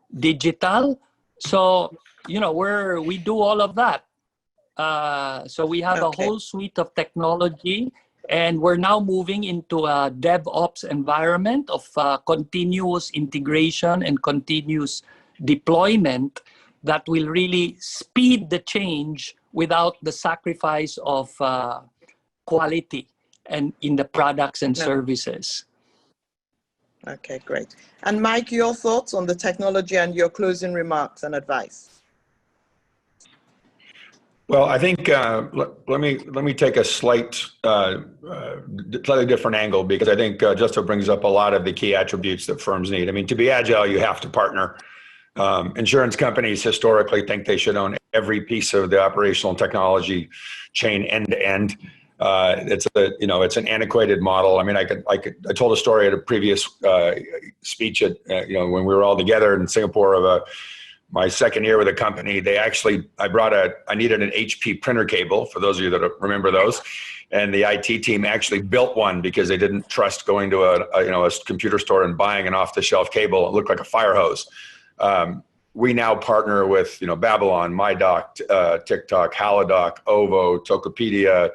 digital. So, you know, we do all of that. So we have a whole suite of technology, and we're now moving into a DevOps environment of continuous integration and continuous deployment that will really speed the change without the sacrifice of quality and in the products and services. Okay, great. And Mike, your thoughts on the technology and your closing remarks and advice? Well, I think let me take a slightly different angle, because I think Justo brings up a lot of the key attributes that firms need. I mean, to be agile, you have to partner. Insurance companies historically think they should own every piece of the operational technology chain end to end. It's an antiquated model. I mean, I told a story at a previous speech at when we were all together in Singapore of my second year with a company. I needed an HP printer cable, for those of you that remember those. And the IT team actually built one because they didn't trust going to a computer store and buying an off-the-shelf cable. It looked like a fire hose. We now partner with Babylon, MyDoc, TikTok, Halodoc, Ovo, Tokopedia,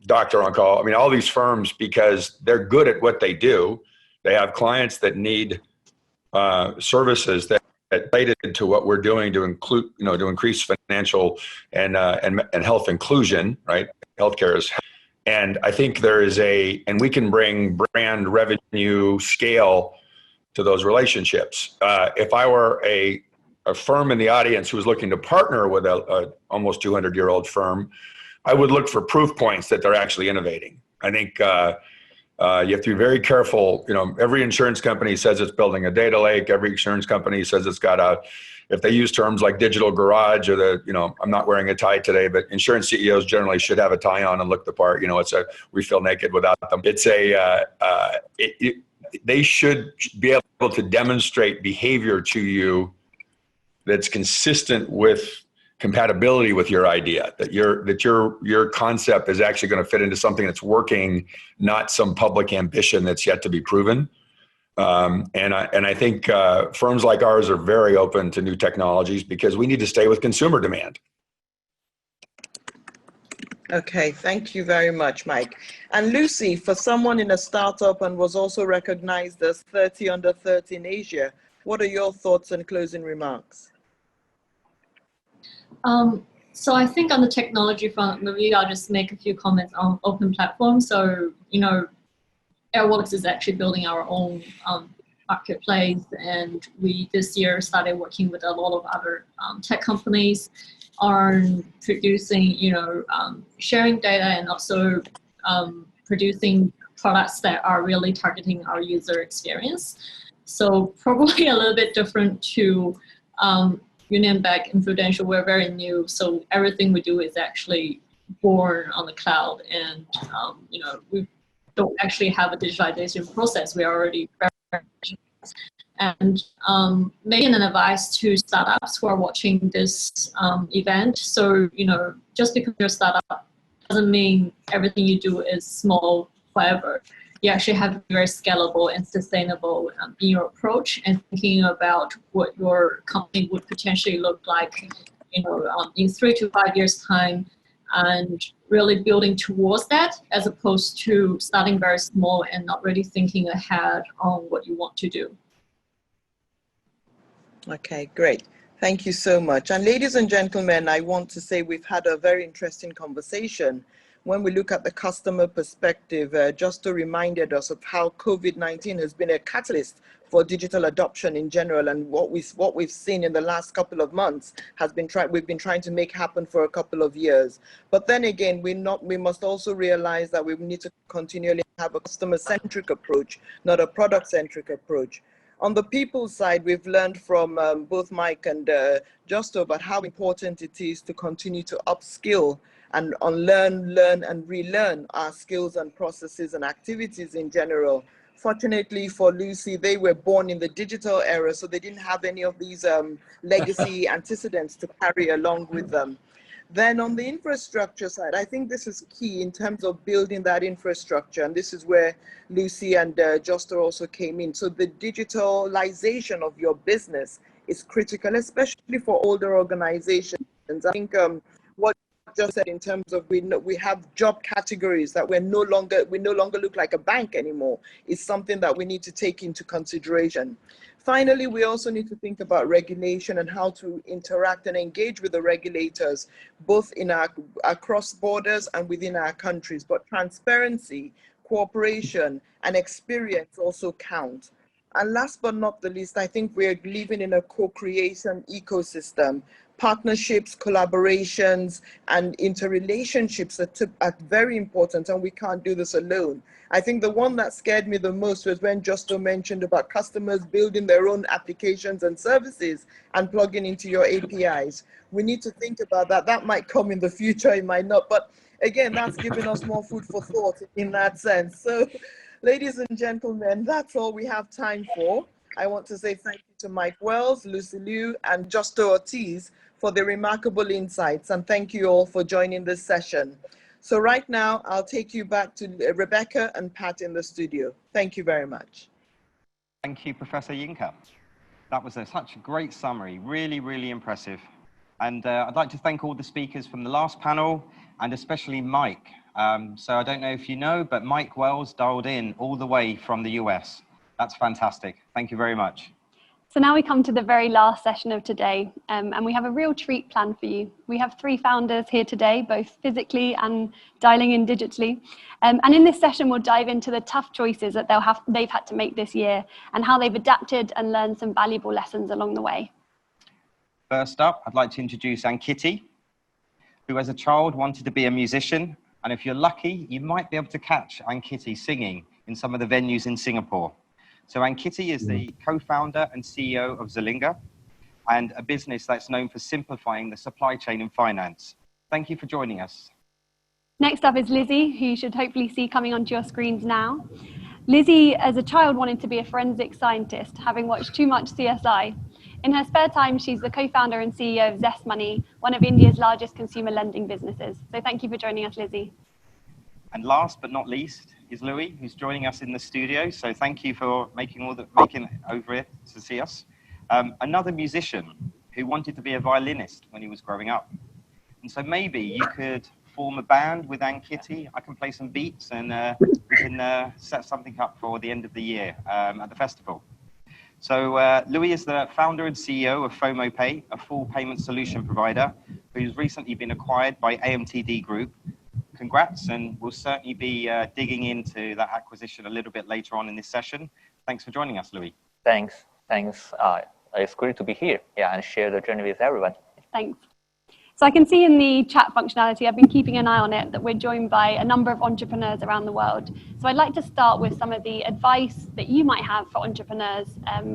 Doctor On Call. I mean, all these firms, because they're good at what they do. They have clients that need services that related to what we're doing to increase financial and health inclusion, right? Healthcare is, and I think and we can bring brand revenue scale to those relationships. If I were a firm in the audience who was looking to partner with a almost 200-year-old firm, I would look for proof points that they're actually innovating. I think you have to be very careful. Every insurance company says it's building a data lake. Every insurance company says it's got if they use terms like digital garage or I'm not wearing a tie today, but insurance CEOs generally should have a tie on and look the part. We feel naked without them. They should be able to demonstrate behavior to you that's consistent with compatibility with your idea, that your concept is actually going to fit into something that's working, not some public ambition that's yet to be proven. And I think firms like ours are very open to new technologies because we need to stay with consumer demand. Okay, thank you very much, Mike. And Lucy, for someone in a startup and was also recognized as 30 under 30 in Asia, what are your thoughts and closing remarks? So I think on the technology front, maybe I'll just make a few comments on open platforms. So, Airwallex is actually building our own marketplace, and we this year started working with a lot of other tech companies on producing, sharing data and also producing products that are really targeting our user experience. So probably a little bit different to UnionBank and Prudential. We're very new, so everything we do is actually born on the cloud, and we don't actually have a digitalization process. We are already very and maybe an advice to startups who are watching this event. So just because you're a startup doesn't mean everything you do is small forever. You actually have to be very scalable and sustainable in your approach and thinking about what your company would potentially look like, in 3 to 5 years' time, and really building towards that, as opposed to starting very small and not really thinking ahead on what you want to do. Okay, great. Thank you so much. And ladies and gentlemen, I want to say we've had a very interesting conversation. When we look at the customer perspective, Justo reminded us of how COVID-19 has been a catalyst for digital adoption in general, and what we've seen in the last couple of months has been we've been trying to make happen for a couple of years. But then again, we must also realize that we need to continually have a customer-centric approach, not a product-centric approach. On the people side, we've learned from both Mike and Justo about how important it is to continue to upskill and learn and relearn our skills and processes and activities in general Fortunately for Lucy, they were born in the digital era, so they didn't have any of these legacy antecedents to carry along with them. Then on the infrastructure side, I think this is key in terms of building that infrastructure. And this is where Lucy and Justo also came in. So the digitalization of your business is critical, especially for older organizations. I think what just said in terms of we have job categories that we no longer look like a bank anymore is something that we need to take into consideration. Finally, we also need to think about regulation and how to interact and engage with the regulators, both in across borders and within our countries. But transparency, cooperation, and experience also count. And last but not the least, I think we're living in a co-creation ecosystem. Partnerships, collaborations, and interrelationships are very important, and we can't do this alone. I think the one that scared me the most was when Justo mentioned about customers building their own applications and services and plugging into your APIs. We need to think about that. That might come in the future, it might not. But again, that's giving us more food for thought in that sense. So, ladies and gentlemen, that's all we have time for. I want to say thank you to Mike Wells, Lucy Liu, and Justo Ortiz for the remarkable insights, and thank you all for joining this session. So right now, I'll take you back to Rebecca and Pat in the studio. Thank you very much. Thank you, Professor Yinka. That was such a great summary, really, really impressive. And I'd like to thank all the speakers from the last panel, and especially Mike. So I don't know if you know, but Mike Wells dialed in all the way from the US. That's fantastic. Thank you very much. So now we come to the very last session of today, and we have a real treat planned for you. We have 3 founders here today, both physically and dialing in digitally. And in this session, we'll dive into the tough choices that they've had to make this year and how they've adapted and learned some valuable lessons along the way. First up, I'd like to introduce Ankiti, who as a child wanted to be a musician. And if you're lucky, you might be able to catch Ankiti singing in some of the venues in Singapore. So Ankiti is the co-founder and CEO of Zilingo, and a business that's known for simplifying the supply chain in finance. Thank you for joining us. Next up is Lizzie, who you should hopefully see coming onto your screens now. Lizzie, as a child, wanted to be a forensic scientist, having watched too much CSI. In her spare time, she's the co-founder and CEO of ZestMoney, one of India's largest consumer lending businesses. So thank you for joining us, Lizzie. And last but not least is Louis, who's joining us in the studio. So thank you for making it over here to see us. Another musician who wanted to be a violinist when he was growing up. And so maybe you could form a band with Ankiti. I can play some beats and we can set something up for the end of the year at the festival. So Louis is the founder and CEO of FOMO Pay, a full payment solution provider who's recently been acquired by AMTD Group. Congrats, and we'll certainly be digging into that acquisition a little bit later on in this session. Thanks for joining us, Louis. Thanks. It's great to be here, and share the journey with everyone. Thanks. So I can see in the chat functionality, I've been keeping an eye on it, that we're joined by a number of entrepreneurs around the world. So I'd like to start with some of the advice that you might have for entrepreneurs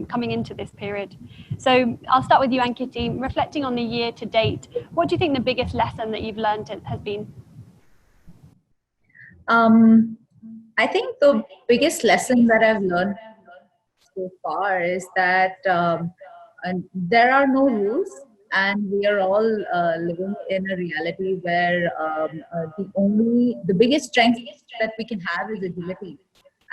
coming into this period. So I'll start with you, Ankiti. Reflecting on the year to date, what do you think the biggest lesson that you've learned has been? I think the biggest lesson that I've learned so far is that there are no rules, and we are all living in a reality where the biggest strength that we can have is agility,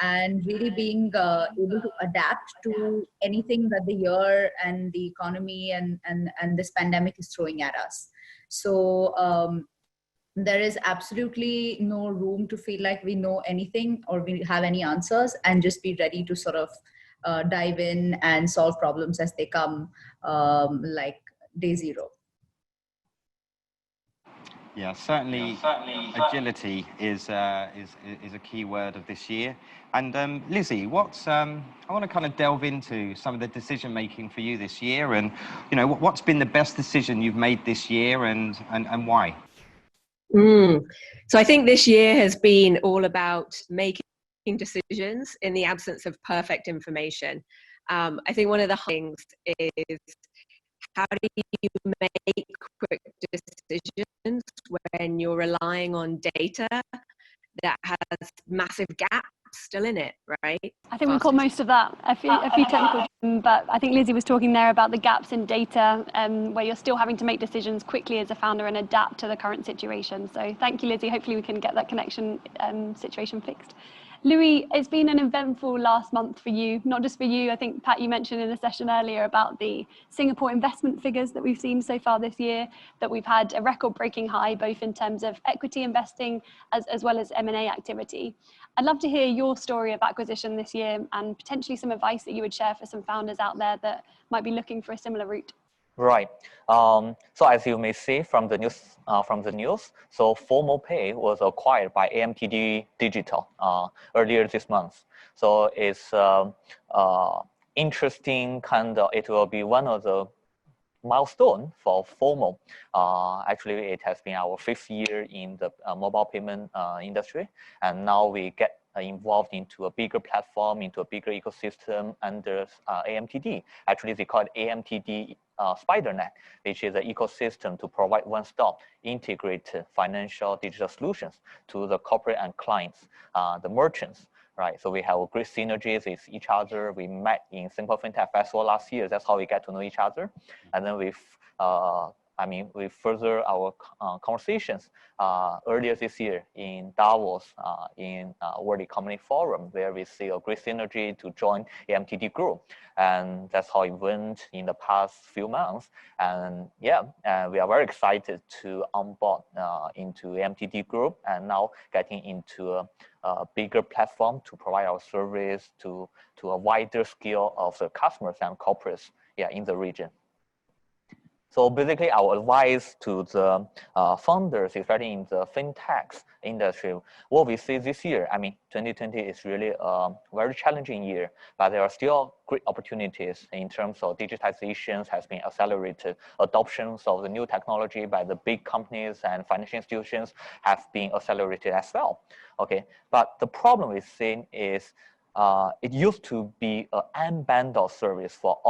and really being able to adapt to anything that the year and the economy and this pandemic is throwing at us. So there is absolutely no room to feel like we know anything or we have any answers, and just be ready to sort of dive in and solve problems as they come, like day zero. Yeah, certainly agility is a key word of this year. And Lizzie, I want to kind of delve into some of the decision making for you this year, and what's been the best decision you've made this year, and why? So I think this year has been all about making decisions in the absence of perfect information. I think one of the things is, how do you make quick decisions when you're relying on data that has massive gaps still in it, right? I think we caught most of that, a few technical, but I think Lizzie was talking there about the gaps in data, where you're still having to make decisions quickly as a founder and adapt to the current situation. So thank you, Lizzie. Hopefully we can get that connection situation fixed. Louis, it's been an eventful last month for you, not just for you. I think, Pat, you mentioned in the session earlier about the Singapore investment figures that we've seen so far this year, that we've had a record-breaking high, both in terms of equity investing as well as M&A activity. I'd love to hear your story of acquisition this year and potentially some advice that you would share for some founders out there that might be looking for a similar route. Right. So as you may see from the news, so FOMO Pay was acquired by AMTD Digital earlier this month. So it's interesting kind of. It will be one of the milestone for FOMO. Actually, it has been our 5th year in the mobile payment industry, and now we get involved into a bigger platform, into a bigger ecosystem under AMTD. Actually, they call it AMTD SpiderNet, which is an ecosystem to provide one-stop integrated financial digital solutions to the corporate and clients, the merchants. Right, so we have great synergies with each other. We met in Singapore Fintech Festival last year. That's how we get to know each other. And then we further our conversations earlier this year in Davos, in World Economic Forum, where we see a great synergy to join AMTD Group. And that's how it went in the past few months. And yeah, we are very excited to onboard into AMTD Group and now getting into a bigger platform to provide our service to a wider scale of the customers and corporates, in the region. So basically, our advice to the founders, especially in the fintech industry, what we see this year, 2020 is really a very challenging year, but there are still great opportunities in terms of digitization has been accelerated. Adoptions of the new technology by the big companies and financial institutions have been accelerated as well. Okay, but the problem we've seen is it used to be an unbundled service for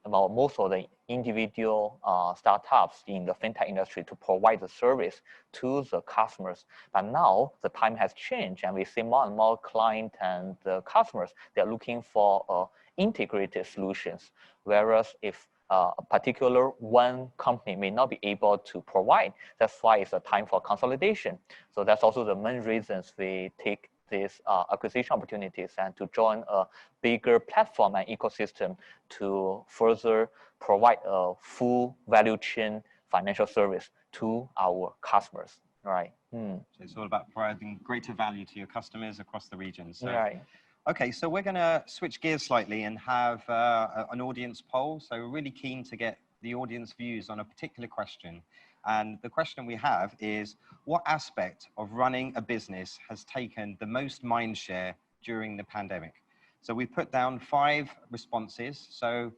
most of the individual startups in the fintech industry to provide the service to the customers. But now the time has changed, and we see more and more clients and the customers, they're looking for integrated solutions. Whereas if a particular one company may not be able to provide, that's why it's a time for consolidation. So that's also the main reasons we take these acquisition opportunities and to join a bigger platform and ecosystem to further provide a full value chain financial service to our customers, right? So it's all about providing greater value to your customers across the region. So, right. Okay, so we're gonna switch gears slightly and have an audience poll. So we're really keen to get the audience views on a particular question. And the question we have is, what aspect of running a business has taken the most mind share during the pandemic? So we've put down 5 responses. So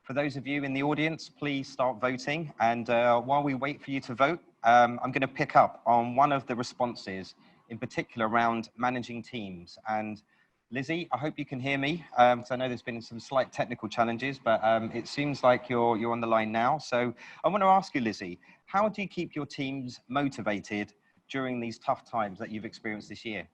for those of you in the audience, please start voting. And while we wait for you to vote, I'm going to pick up on one of the responses, in particular around managing teams. And Lizzie, I hope you can hear me, because I know there's been some slight technical challenges, but it seems like you're on the line now. So I want to ask you, Lizzie, how do you keep your teams motivated during these tough times that you've experienced this year?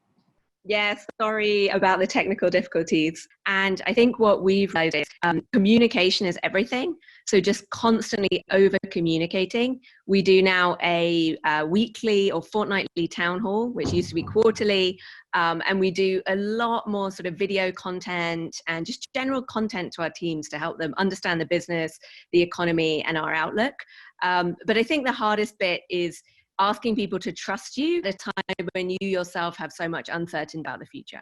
Yes, sorry about the technical difficulties. And I think what we've noticed, communication is everything. So just constantly over communicating. We do now a weekly or fortnightly town hall, which used to be quarterly. And we do a lot more sort of video content and just general content to our teams to help them understand the business, the economy, and our outlook. But I think the hardest bit is asking people to trust you at a time when you yourself have so much uncertainty about the future.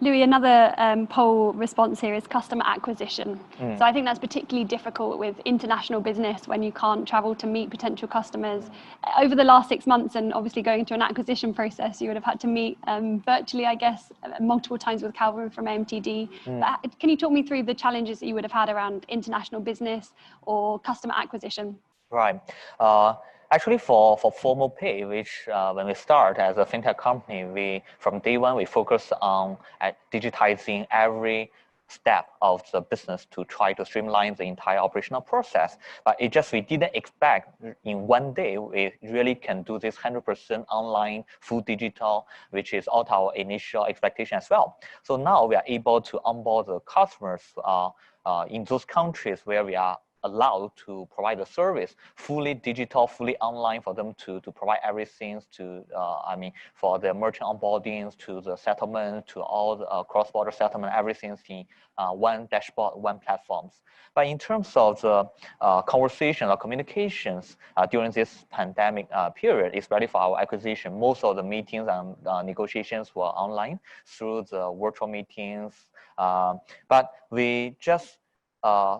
Louis, another poll response here is customer acquisition. So I think that's particularly difficult with international business when you can't travel to meet potential customers. Over the last 6 months, and obviously going into an acquisition process, you would have had to meet virtually, I guess, multiple times with Calvin from AMTD. But can you talk me through the challenges that you would have had around international business or customer acquisition? Right. Actually, for FOMO Pay, which when we start as a fintech company, from day one, we focus on digitizing every step of the business to try to streamline the entire operational process. But it just, we didn't expect in one day we really can do this 100% online, full digital, which is all our initial expectation as well. So now we are able to onboard the customers in those countries where we are allowed to provide the service fully digital, fully online for them to provide everything to, I mean, for the merchant onboardings, to the settlement, to all the cross-border settlement, everything's in one dashboard, one platforms. But in terms of the conversation or communications during this pandemic period, especially for our acquisition, most of the meetings and negotiations were online through the virtual meetings. But we just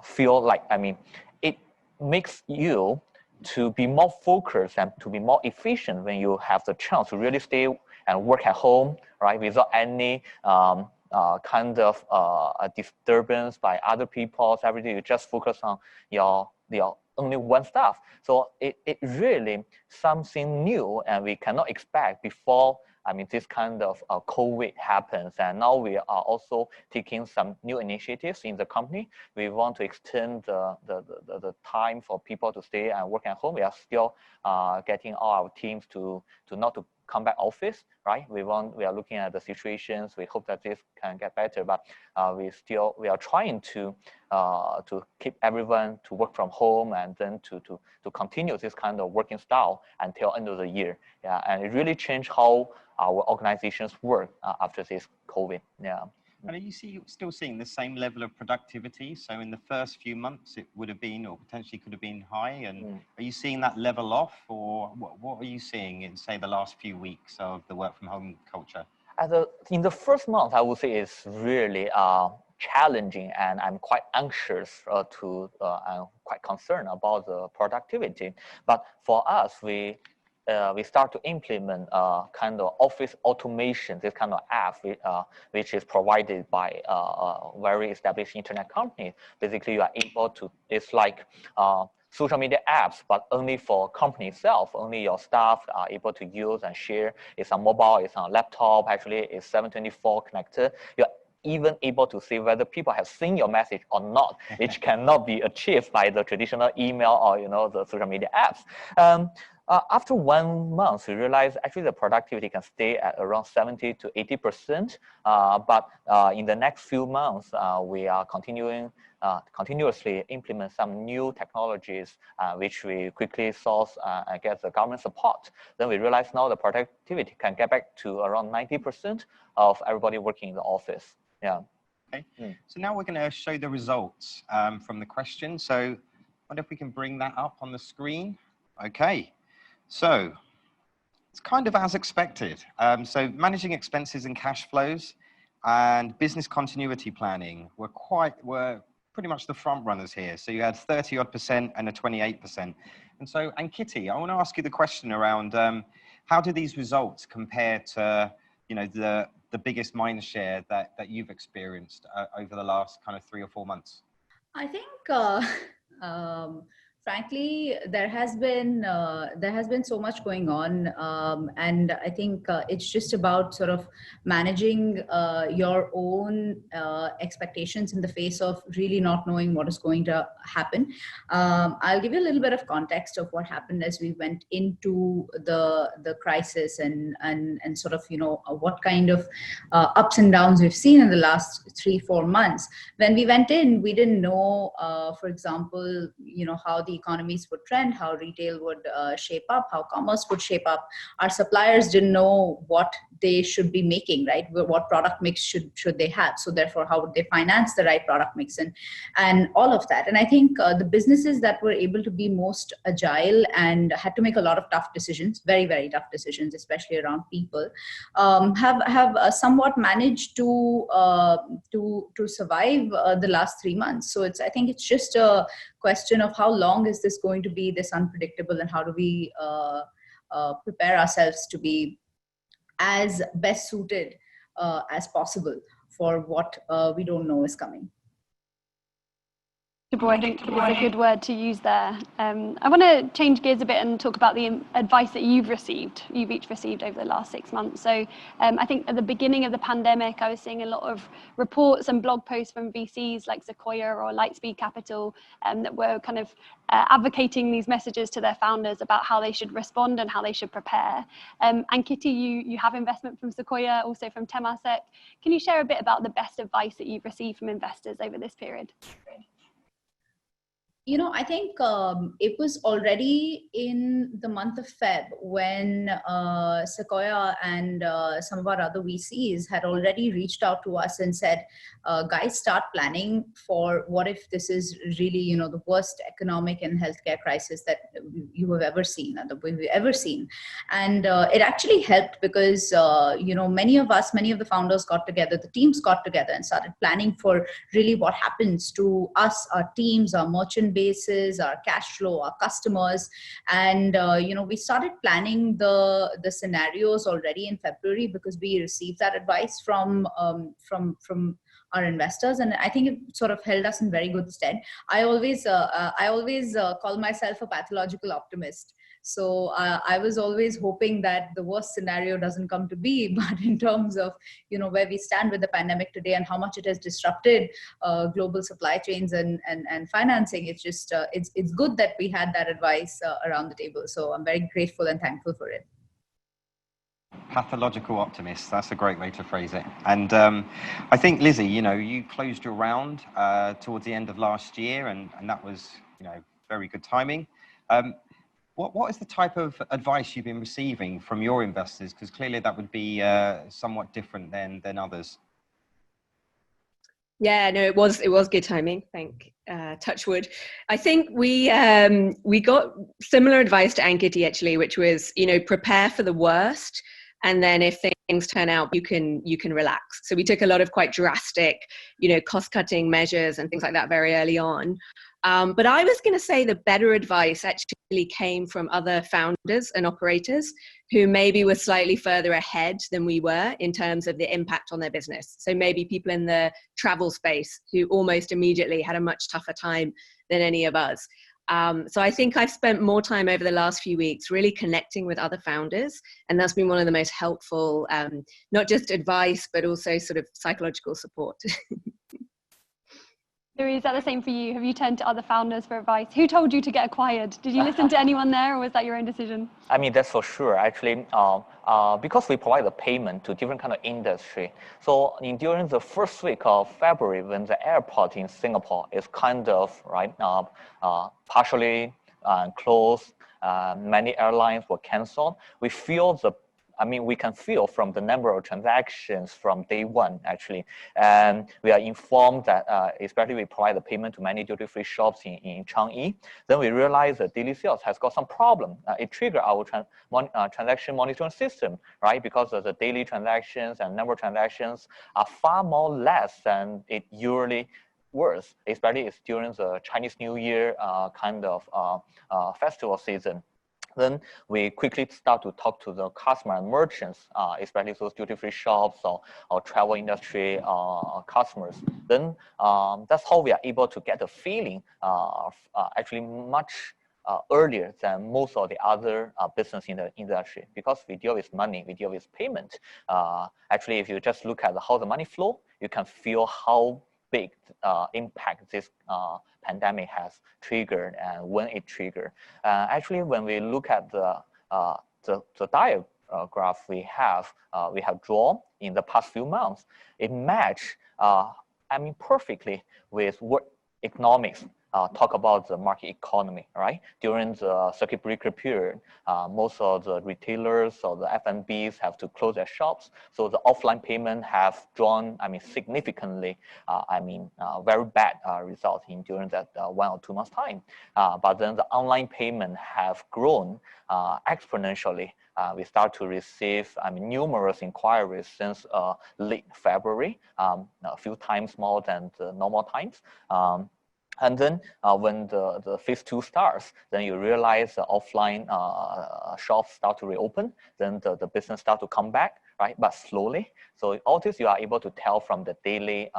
feel like, I mean, it makes you to be more focused and to be more efficient when you have the chance to really stay and work at home, right, without any kind of disturbance by other people. So every day you just focus on your only one stuff. So it really something new, and we cannot expect before, I mean, this kind of COVID happens. And now we are also taking some new initiatives in the company. We want to extend the time for people to stay and work at home. We are still getting all our teams to not to come back office, right? We are looking at the situations. We hope that this can get better, but we are trying to keep everyone to work from home, and then to continue this kind of working style until end of the year. Yeah, and it really changed how our organizations work after this COVID. Yeah. And are you still seeing the same level of productivity? So in the first few months, it would have been, or potentially could have been high. And are you seeing that level off, or what are you seeing in, say, the last few weeks of the work from home culture? In the first month, I would say it's really challenging, and I'm quite anxious I'm quite concerned about the productivity. But for us, we start to implement kind of office automation, this kind of app, which is provided by very established internet companies. Basically, you are able to, it's like social media apps, but only for company itself. Only your staff are able to use and share. It's on mobile, it's on laptop, actually it's 7/24 connected. You're even able to see whether people have seen your message or not, which cannot be achieved by the traditional email or the social media apps. After 1 month, we realized actually the productivity can stay at around 70 to 80%. But in the next few months, we are continuously implement some new technologies, which we quickly source and get the government support. Then we realize now the productivity can get back to around 90% of everybody working in the office. Yeah. Okay. So now we're going to show the results from the question. So what if we can bring that up on the screen? Okay. So it's kind of as expected. So managing expenses and cash flows and business continuity planning were pretty much the front runners here. So you had 30% and a 28%. And so, Ankiti, I want to ask you the question around how do these results compare to, the biggest mind share that you've experienced over the last kind of 3 or 4 months? I think, frankly, there has been so much going on, and I think it's just about sort of managing your own expectations in the face of really not knowing what is going to happen. I'll give you a little bit of context of what happened as we went into the crisis, and sort of what kind of ups and downs we've seen in the last 3-4 months. When we went in, we didn't know, for example, how the economies would trend, how retail would shape up, how commerce would shape up. Our suppliers didn't know what they should be making, right? What product mix should they have? So therefore, how would they finance the right product mix and all of that? And I think the businesses that were able to be most agile and had to make a lot of tough decisions, very, very tough decisions, especially around people, have somewhat managed to survive the last 3 months. So I think it's just a question of how long is this going to be this unpredictable, and how do we prepare ourselves to be as best suited as possible for what we don't know is coming. I think is a good word to use there. I want to change gears a bit and talk about the advice that you've each received over the last 6 months. So I think at the beginning of the pandemic, I was seeing a lot of reports and blog posts from VCs like Sequoia or Lightspeed Capital that were kind of advocating these messages to their founders about how they should respond and how they should prepare. Ankiti, you have investment from Sequoia, also from Temasek. Can you share a bit about the best advice that you've received from investors over this period? You know, I think it was already in the month of Feb when Sequoia and some of our other VCs had already reached out to us and said, guys, start planning for what if this is really, you know, the worst economic and healthcare crisis that you have ever seen, or that we've ever seen. And it actually helped because, you know, many of the founders got together, the teams got together and started planning for really what happens to us, our teams, our merchant bases, our cash flow, our customers. And, you know, we started planning the scenarios already in February because we received that advice from our investors, and I think it sort of held us in very good stead. I always call myself a pathological optimist. So I was always hoping that the worst scenario doesn't come to be, but in terms of, you know, where we stand with the pandemic today and how much it has disrupted global supply chains and financing, it's just, it's good that we had that advice around the table. So I'm very grateful and thankful for it. Pathological optimist, that's a great way to phrase it. And I think, Lizzie, you know, you closed your round towards the end of last year, and that was, you know, very good timing. What is the type of advice you've been receiving from your investors? Because clearly that would be somewhat different than others. Yeah, no, it was good timing. Touch wood. I think we got similar advice to Ankiti actually, which was, you know, prepare for the worst, and then if things turn out, you can relax. So we took a lot of quite drastic, you know, cost-cutting measures and things like that very early on. But I was going to say the better advice actually came from other founders and operators who maybe were slightly further ahead than we were in terms of the impact on their business. So maybe people in the travel space who almost immediately had a much tougher time than any of us. So I think I've spent more time over the last few weeks really connecting with other founders, and that's been one of the most helpful, not just advice, but also sort of psychological support. Is that the same for you? Have you turned to other founders for advice? Who told you to get acquired? Did you listen to anyone there, or was that your own decision? I mean, that's for sure. Actually, because we provide the payment to different kind of industry. So during the first week of February, when the airport in Singapore is kind of partially closed, many airlines were canceled. We can feel from the number of transactions from day one, actually. And we are informed that, especially we provide the payment to many duty-free shops in Changi. Then we realize that daily sales has got some problem. It triggered our transaction monitoring system, right? Because of the daily transactions and number of transactions are far more less than it usually was, especially it's during the Chinese New Year festival season. Then we quickly start to talk to the customer and merchants, especially those duty-free shops or travel industry customers. Then that's how we are able to get a feeling actually much earlier than most of the other business in the industry, because we deal with money, we deal with payment. Actually, if you just look at how the money flow, you can feel how big impact this pandemic has triggered and when it triggered. Actually, when we look at the diagraph we have drawn in the past few months, it matched, perfectly with what economics talk about the market economy, right? During the circuit breaker period, most of the retailers or the F&Bs have to close their shops. So the offline payment have drawn, significantly, very bad results during that 1 or 2 months time. But then the online payment have grown exponentially. We start to receive numerous inquiries since late February, a few times more than the normal times. And then when the phase 2 starts, then you realize the offline shops start to reopen, then the business start to come back, right? But slowly. So all this you are able to tell from the daily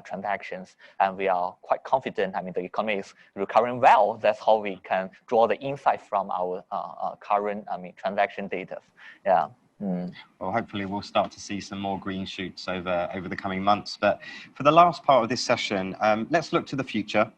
transactions, and we are quite confident. I mean, the economy is recovering well. That's how we can draw the insight from our current, transaction data. Yeah. Well, hopefully we'll start to see some more green shoots over the coming months. But for the last part of this session, let's look to the future.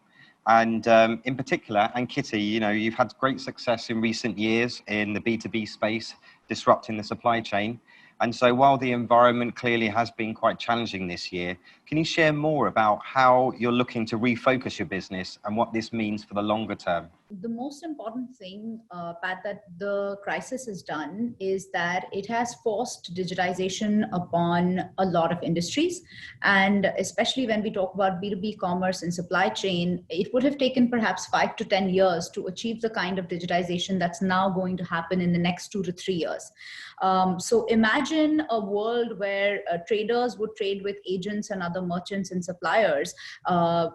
And in particular, Ankiti, you've had great success in recent years in the B2B space, disrupting the supply chain. And so while the environment clearly has been quite challenging this year, can you share more about how you're looking to refocus your business and what this means for the longer term? The most important thing, Pat, that the crisis has done is that it has forced digitization upon a lot of industries. And especially when we talk about B2B commerce and supply chain, it would have taken perhaps 5 to 10 years to achieve the kind of digitization that's now going to happen in the next 2 to 3 years. So imagine a world where traders would trade with agents and other merchants and suppliers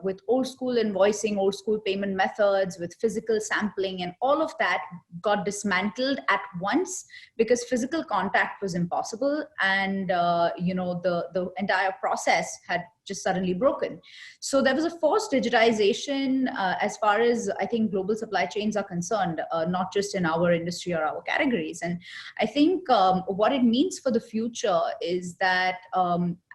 with old school invoicing, old school payment methods, with physical sampling, and all of that got dismantled at once because physical contact was impossible, and the entire process had just suddenly broken. So there was a forced digitization as far as I think global supply chains are concerned, not just in our industry or our categories. And I think what it means for the future is that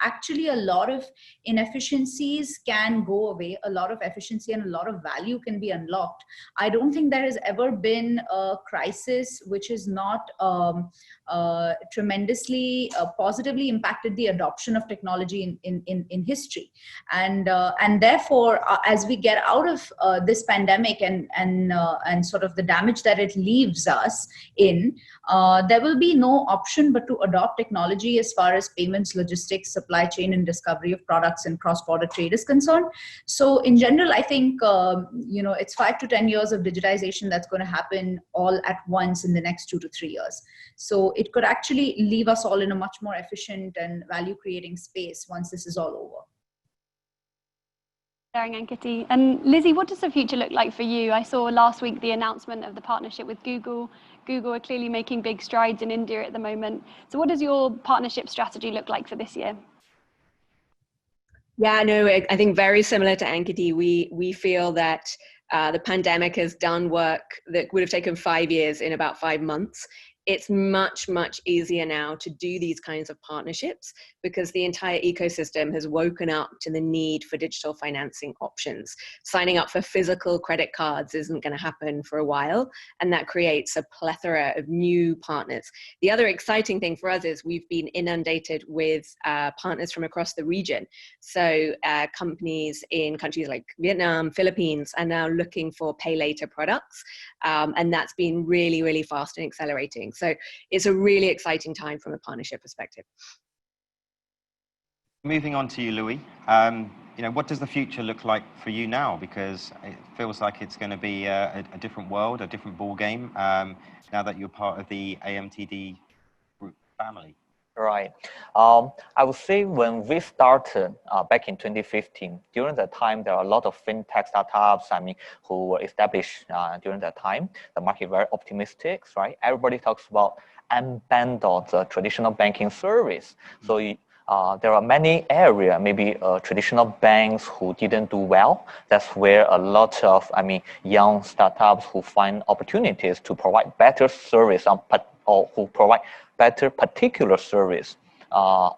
actually a lot of inefficiencies can go away, a lot of efficiency and a lot of value can be unlocked. I don't think there has ever been a crisis which has not tremendously positively impacted the adoption of technology in history. And therefore, as we get out of this pandemic and sort of the damage that it leaves us in, there will be no option but to adopt technology as far as payments, logistics, supply chain, and discovery of products and cross-border trade is concerned. So in general, I think, it's 5 to 10 years of digitization that's going to happen all at once in the next 2 to 3 years. So it could actually leave us all in a much more efficient and value-creating space once this is all over. Sharing, Ankiti. And Lizzie, what does the future look like for you? I saw last week the announcement of the partnership with Google. Google are clearly making big strides in India at the moment. So what does your partnership strategy look like for this year? Yeah, no, I think very similar to Ankiti, we feel that the pandemic has done work that would have taken 5 years in about 5 months. It's much, much easier now to do these kinds of partnerships because the entire ecosystem has woken up to the need for digital financing options. Signing up for physical credit cards isn't going to happen for a while, and that creates a plethora of new partners. The other exciting thing for us is we've been inundated with partners from across the region. So companies in countries like Vietnam, Philippines are now looking for pay later products, and that's been really, really fast and accelerating. So it's a really exciting time from a partnership perspective. Moving on to you, Louis. What does the future look like for you now? Because it feels like it's going to be a different world, a different ball game, now that you're part of the AMTD group family. Right. I would say when we started back in 2015, during that time, there are a lot of fintech startups, who were established during that time. The market very optimistic, right? Everybody talks about unbundle the traditional banking service. So there are many areas, maybe traditional banks who didn't do well. That's where a lot of, young startups who find opportunities to provide better service or who provide better particular service,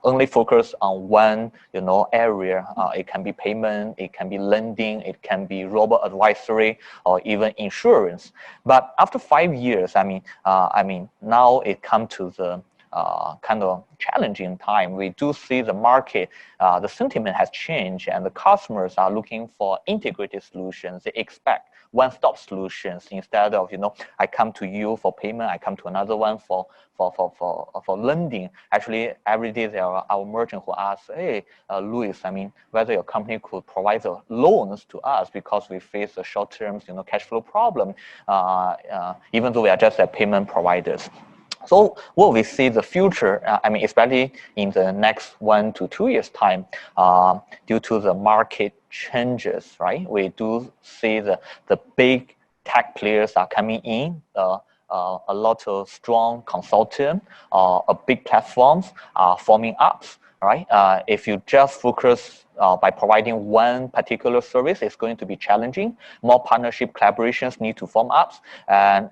only focus on one, area. It can be payment, it can be lending, it can be robo-advisory, or even insurance. But after 5 years, now it comes to the kind of challenging time. We do see the market, the sentiment has changed, and the customers are looking for integrated solutions. They expect one-stop solutions instead of, I come to you for payment, I come to another one for lending. Actually, every day there are our merchant who ask, hey, Louis, whether your company could provide the loans to us because we face a short-term, cash flow problem, even though we are just a payment providers. So what we see the future, especially in the next 1 to 2 years time, due to the market changes, right? We do see the big tech players are coming in, a lot of strong consultant or big platforms are forming up, right? If you just focus by providing one particular service, it's going to be challenging. More partnership collaborations need to form up, and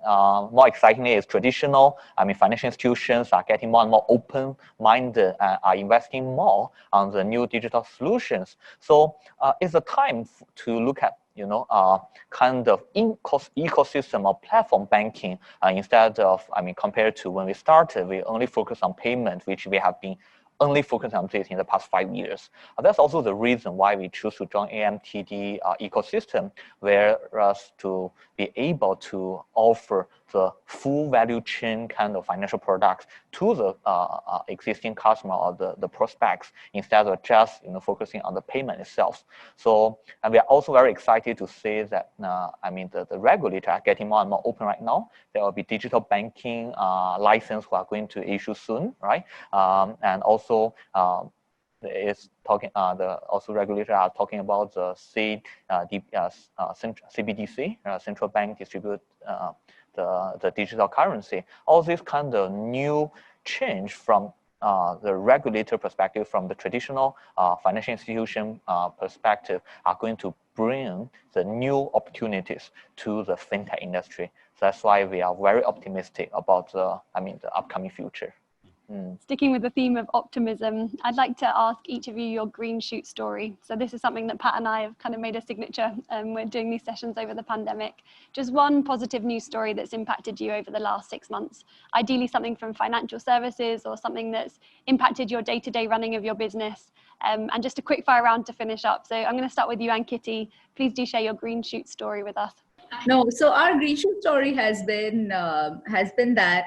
more excitingly is traditional, financial institutions are getting more and more open-minded and are investing more on the new digital solutions. So it's a time to look at kind of ecosystem of platform banking instead of, compared to when we started, we only focus on payment, which we have been only focused on this in the past 5 years. That's also the reason why we choose to join AMTD ecosystem, whereas to be able to offer the full value chain kind of financial products to the existing customer or the prospects instead of just focusing on the payment itself. So, and we are also very excited to say that the regulators are getting more and more open right now. There will be digital banking license who are going to issue soon, right? And also is talking also regulators are talking about the CBDC, central bank distribute the digital currency. All this kind of new change from the regulator perspective, from the traditional financial institution perspective, are going to bring the new opportunities to the fintech industry. So that's why we are very optimistic about the upcoming future. Sticking with the theme of optimism, I'd like to ask each of you your green shoot story. So this is something that Pat and I have kind of made a signature. We're doing these sessions over the pandemic. Just one positive news story that's impacted you over the last 6 months. Ideally something from financial services or something that's impacted your day-to-day running of your business. And just a quick fire round to finish up. So I'm going to start with you, Ankiti. Please do share your green shoot story with us. No, so our green shoot story has been that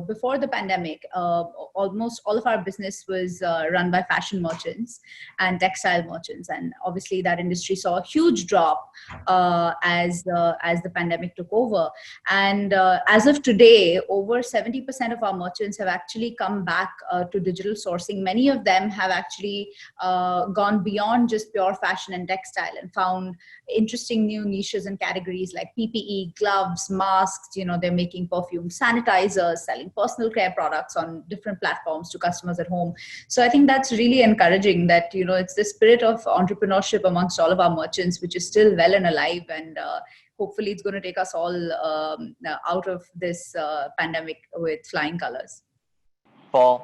before the pandemic, almost all of our business was run by fashion merchants and textile merchants, and obviously that industry saw a huge drop as the pandemic took over. And as of today, over 70% of our merchants have actually come back to digital sourcing. Many of them have actually gone beyond just pure fashion and textile and found interesting new niches and categories like PPE, gloves, masks. They're making perfume, sanitizers, selling personal care products on different platforms to customers at home. So I think that's really encouraging that, it's the spirit of entrepreneurship amongst all of our merchants, which is still well and alive. And hopefully it's going to take us all out of this pandemic with flying colors. For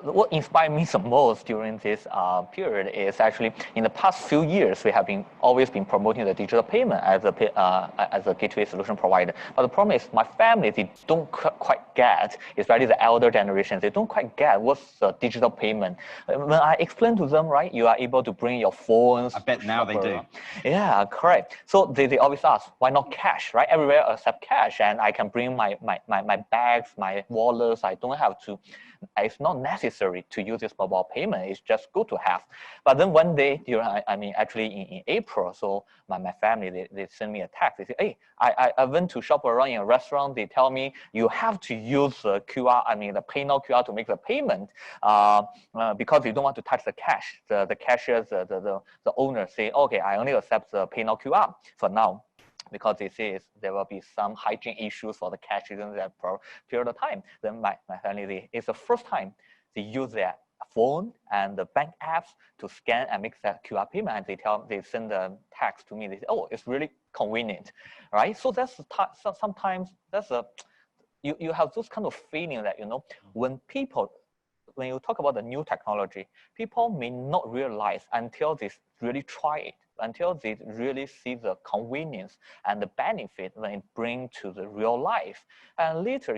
what inspired me the most during this period is actually in the past few years we have always been promoting the digital payment as a gateway solution provider. But the problem is my family, they don't quite get, especially the elder generation, they don't quite get what's the digital payment. When I explain to them, right, you are able to bring your phones. I bet now they do. Yeah, correct. So they always ask, why not cash, right? Everywhere accept cash, and I can bring my bags, my wallets. I don't have to. It's not necessary to use this mobile payment. It's just good to have. But then one day, actually in April, so my family, they send me a text. They say, hey, I went to shop around in a restaurant. They tell me you have to use the QR, the pay now QR to make the payment because you don't want to touch the cash. The cashiers, the owner say, okay, I only accept the pay now QR for now, because they say there will be some hygiene issues for the cash in that period of time. Then my family, it's the first time they use their phone and the bank apps to scan and make that QR payment. And they send the text to me. They say, oh, it's really convenient, right? So that's sometimes you have this kind of feeling that when you talk about the new technology, people may not realize until they really try it, until they really see the convenience and the benefit when it brings to the real life. And later,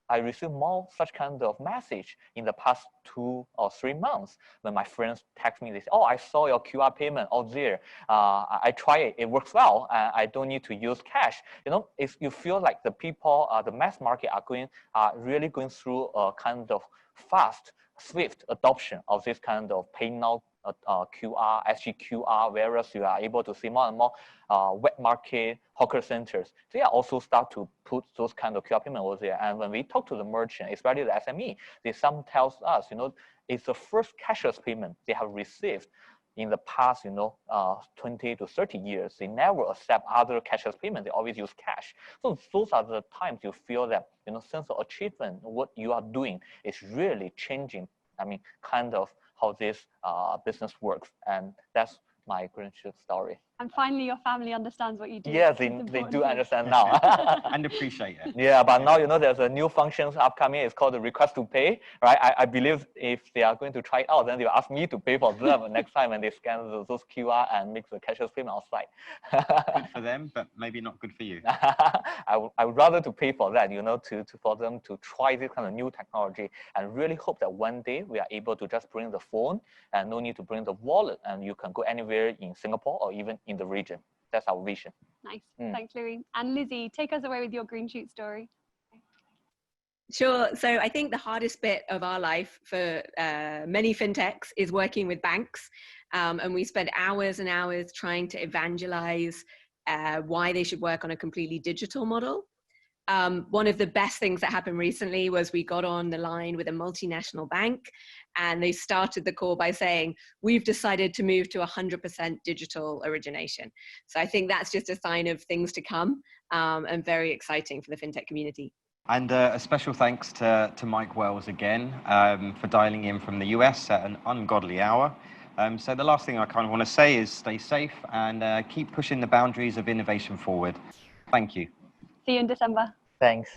I received more such kind of message in the past 2 or 3 months when my friends text me. They say, oh, I saw your QR payment out there. I try it. It works well. I don't need to use cash. If you feel like the people, the mass market are really going through a kind of fast, swift adoption of this kind of pay now QR, SGQR, whereas you are able to see more and more wet market hawker centers. They are also start to put those kind of QR payment over there. And when we talk to the merchant, especially the SME, they some tells us, it's the first cashless payment they have received in the past, 20 to 30 years, they never accept other cashless payment. They always use cash. So those are the times you feel that, sense of achievement, what you are doing is really changing. I mean, kind of how this business works. And that's my grandchild story. And finally, your family understands what you do. Yeah, they do understand now. And appreciate it. Yeah, but now, there's a new functions upcoming. It's called the request to pay, right? I believe if they are going to try it out, then they'll ask me to pay for them next time when they scan those QR and make the cashless payment outside. Good for them, but maybe not good for you. I would rather to pay for that, for them to try this kind of new technology, and really hope that one day we are able to just bring the phone and no need to bring the wallet, and you can go anywhere in Singapore or even in the region. That's our vision. Nice. Thanks, Louis. And Lizzie, take us away with your green shoot story. Sure. So I think the hardest bit of our life for many fintechs is working with banks. And we spend hours and hours trying to evangelize why they should work on a completely digital model. One of the best things that happened recently was we got on the line with a multinational bank, and they started the call by saying, we've decided to move to 100% digital origination. So I think that's just a sign of things to come, and very exciting for the fintech community. And a special thanks to Mike Wells again for dialing in from the US at an ungodly hour. So the last thing I kind of want to say is stay safe and keep pushing the boundaries of innovation forward. Thank you. See you in December. Thanks.